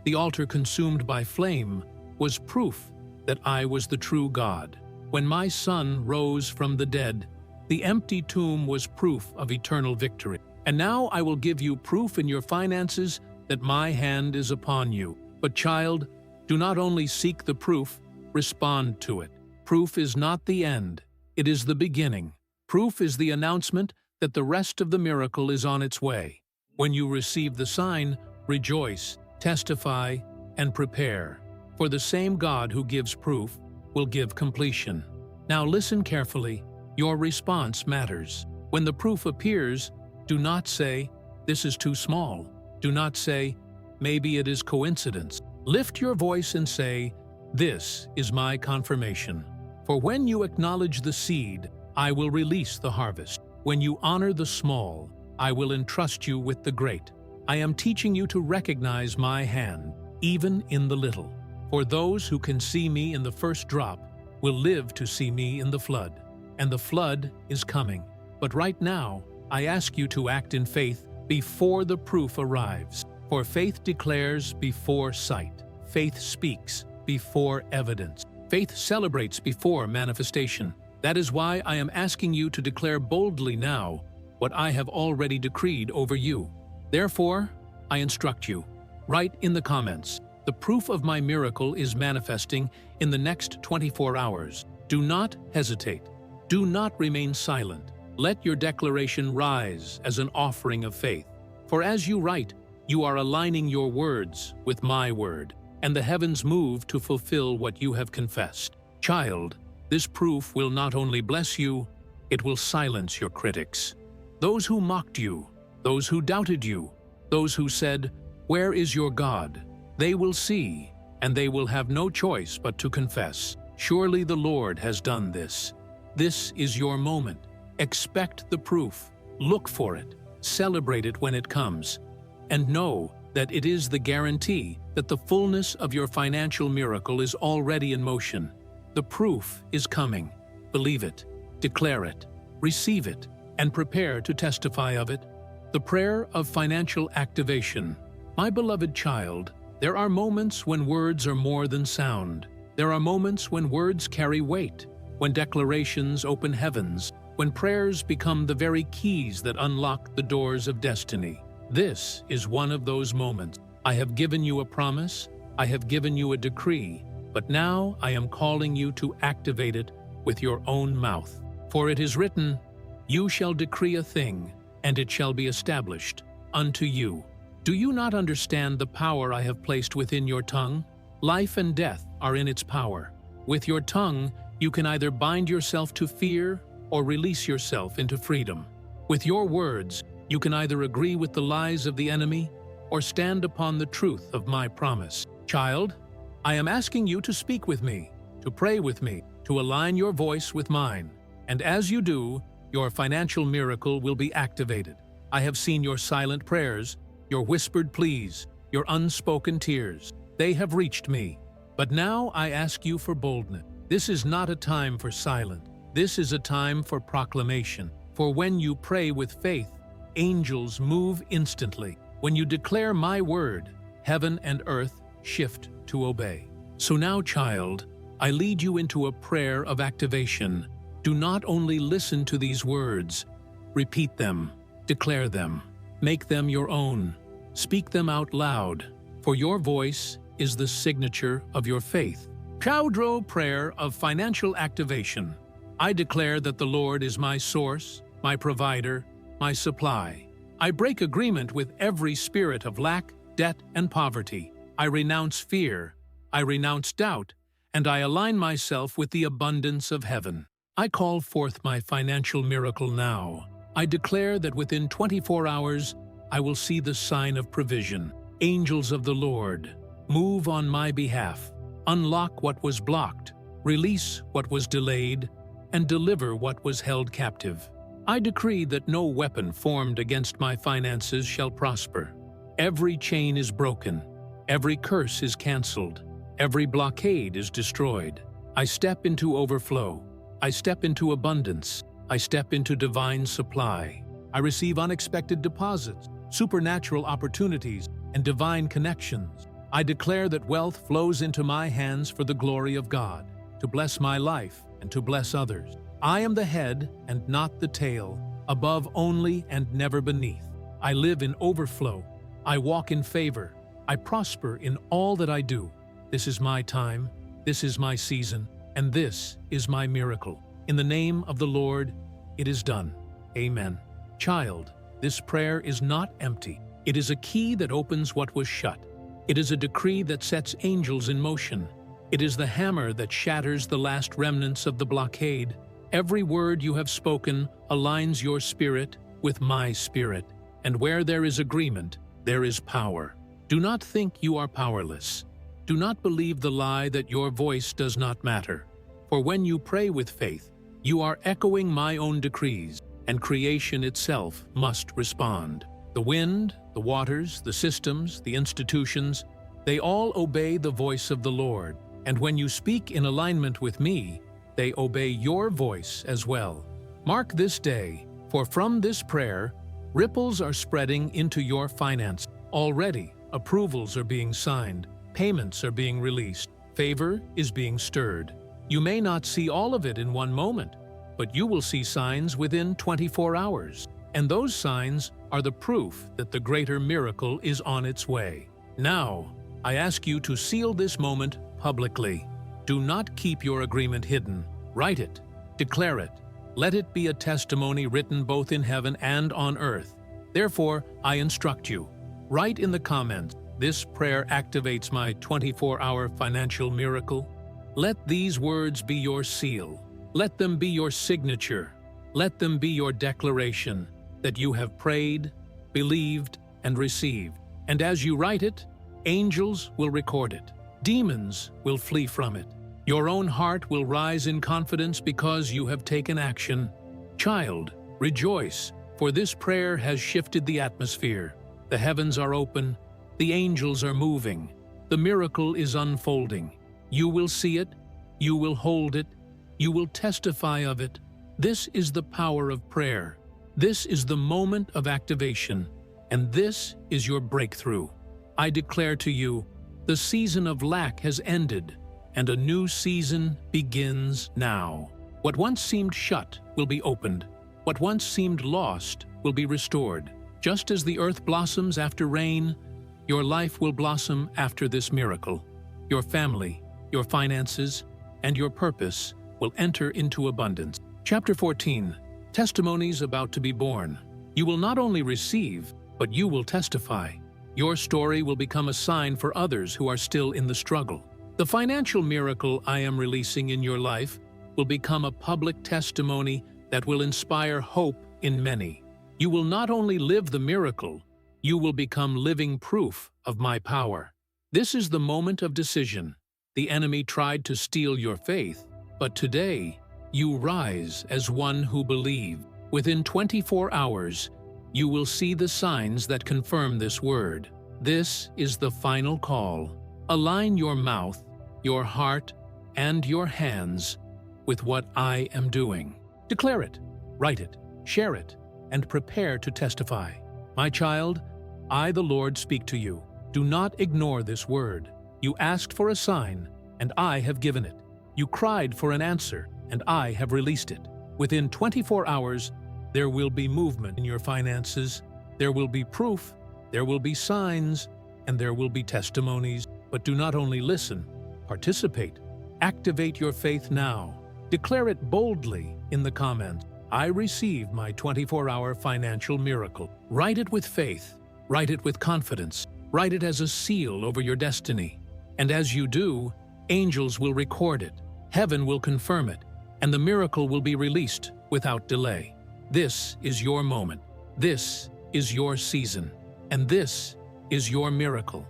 the altar consumed by flame was proof that I was the true God. When my son rose from the dead, the empty tomb was proof of eternal victory. And now I will give you proof in your finances that my hand is upon you. But child, do not only seek the proof, respond to it. Proof is not the end, it is the beginning. Proof is the announcement that the rest of the miracle is on its way. When you receive the sign, rejoice, testify, and prepare. For the same God who gives proof will give completion. Now listen carefully. Your response matters. When the proof appears, do not say, this is too small. Do not say, maybe it is coincidence. Lift your voice and say, this is my confirmation. For when you acknowledge the seed, I will release the harvest. When you honor the small, I will entrust you with the great. I am teaching you to recognize my hand, even in the little. For those who can see me in the first drop will live to see me in the flood. And the flood is coming. But right now, I ask you to act in faith before the proof arrives. For faith declares before sight. Faith speaks before evidence. Faith celebrates before manifestation. That is why I am asking you to declare boldly now what I have already decreed over you. Therefore, I instruct you. Write in the comments, the proof of my miracle is manifesting in the next 24 hours. Do not hesitate. Do not remain silent. Let your declaration rise as an offering of faith. For as you write, you are aligning your words with my word, and the heavens move to fulfill what you have confessed. Child, this proof will not only bless you, it will silence your critics. Those who mocked you, those who doubted you, those who said, "Where is your God?" They will see, and they will have no choice but to confess, "Surely the Lord has done this." This is your moment. Expect the proof. Look for it. Celebrate it when it comes. And know that it is the guarantee that the fullness of your financial miracle is already in motion. The proof is coming. Believe it, declare it, receive it, and prepare to testify of it. The prayer of financial activation. My beloved child, there are moments when words are more than sound. There are moments when words carry weight, when declarations open heavens, when prayers become the very keys that unlock the doors of destiny. This is one of those moments. I have given you a promise, I have given you a decree, but now I am calling you to activate it with your own mouth. For it is written, "You shall decree a thing, and it shall be established unto you." Do you not understand the power I have placed within your tongue? Life and death are in its power. With your tongue, you can either bind yourself to fear or release yourself into freedom. With your words, you can either agree with the lies of the enemy or stand upon the truth of my promise. Child, I am asking you to speak with me, to pray with me, to align your voice with mine. And as you do, your financial miracle will be activated. I have seen your silent prayers, your whispered pleas, your unspoken tears. They have reached me. But now I ask you for boldness. This is not a time for silence. This is a time for proclamation. For when you pray with faith, angels move instantly. When you declare my word, heaven and earth shift to obey. So now, child, I lead you into a prayer of activation. Do not only listen to these words, repeat them, declare them, make them your own, speak them out loud, for your voice is the signature of your faith. Chaudhro Prayer of Financial Activation. I declare that the Lord is my source, my provider, my supply. I break agreement with every spirit of lack, debt, and poverty. I renounce fear, I renounce doubt, and I align myself with the abundance of heaven. I call forth my financial miracle now. I declare that within 24 hours, I will see the sign of provision. Angels of the Lord, move on my behalf. Unlock what was blocked, release what was delayed, and deliver what was held captive. I decree that no weapon formed against my finances shall prosper. Every chain is broken, every curse is canceled, every blockade is destroyed. I step into overflow, I step into abundance, I step into divine supply. I receive unexpected deposits, supernatural opportunities, and divine connections. I declare that wealth flows into my hands for the glory of God, to bless my life and to bless others. I am the head and not the tail, above only and never beneath. I live in overflow. I walk in favor. I prosper in all that I do. This is my time, this is my season, and this is my miracle. In the name of the Lord, it is done. Amen. Child, this prayer is not empty. It is a key that opens what was shut. It is a decree that sets angels in motion. It is the hammer that shatters the last remnants of the blockade. Every word you have spoken aligns your spirit with my spirit, and where there is agreement, there is power. Do not think you are powerless. Do not believe the lie that your voice does not matter. For when you pray with faith, you are echoing my own decrees, and creation itself must respond. The wind, the waters, the systems, the institutions, they all obey the voice of the Lord. And when you speak in alignment with me, they obey your voice as well. Mark this day, for For from this prayer, ripples are spreading into your finance. Already, approvals are being signed, payments are being released, favor is being stirred. You may not see all of it in one moment, but you will see signs within 24 hours. And those signs are the proof that the greater miracle is on its way. Now, I ask you to seal this moment publicly. Do not keep your agreement hidden. Write it. Declare it. Let it be a testimony written both in heaven and on earth. Therefore, I instruct you. Write in the comments, "This prayer activates my 24-hour financial miracle." Let these words be your seal. Let them be your signature. Let them be your declaration that you have prayed, believed, and received. And as you write it, angels will record it. Demons will flee from it. Your own heart will rise in confidence because you have taken action. Child, rejoice, for this prayer has shifted the atmosphere. The heavens are open. The angels are moving. The miracle is unfolding. You will see it. You will hold it. You will testify of it. This is the power of prayer. This is the moment of activation, and this is your breakthrough. I declare to you, the season of lack has ended, and a new season begins now. What once seemed shut will be opened. What once seemed lost will be restored. Just as the earth blossoms after rain, your life will blossom after this miracle. Your family, your finances, and your purpose will enter into abundance. Chapter 14. Testimonies about to be born. You will not only receive, but you will testify. Your story will become a sign for others who are still in the struggle. The financial miracle I am releasing in your life will become a public testimony that will inspire hope in many. You will not only live the miracle, you will become living proof of my power. This is the moment of decision. The enemy tried to steal your faith, but today, you rise as one who believes. Within 24 hours, you will see the signs that confirm this word. This is the final call. Align your mouth, your heart, and your hands with what I am doing. Declare it, write it, share it, and prepare to testify. My child, I, the Lord, speak to you. Do not ignore this word. You asked for a sign, and I have given it. You cried for an answer, and I have released it. Within 24 hours, there will be movement in your finances, there will be proof, there will be signs, and there will be testimonies. But do not only listen, participate. Activate your faith now. Declare it boldly in the comments. I receive my 24-hour financial miracle. Write it with faith. Write it with confidence. Write it as a seal over your destiny. And as you do, angels will record it. Heaven will confirm it, and the miracle will be released without delay. This is your moment. This is your season. And this is your miracle.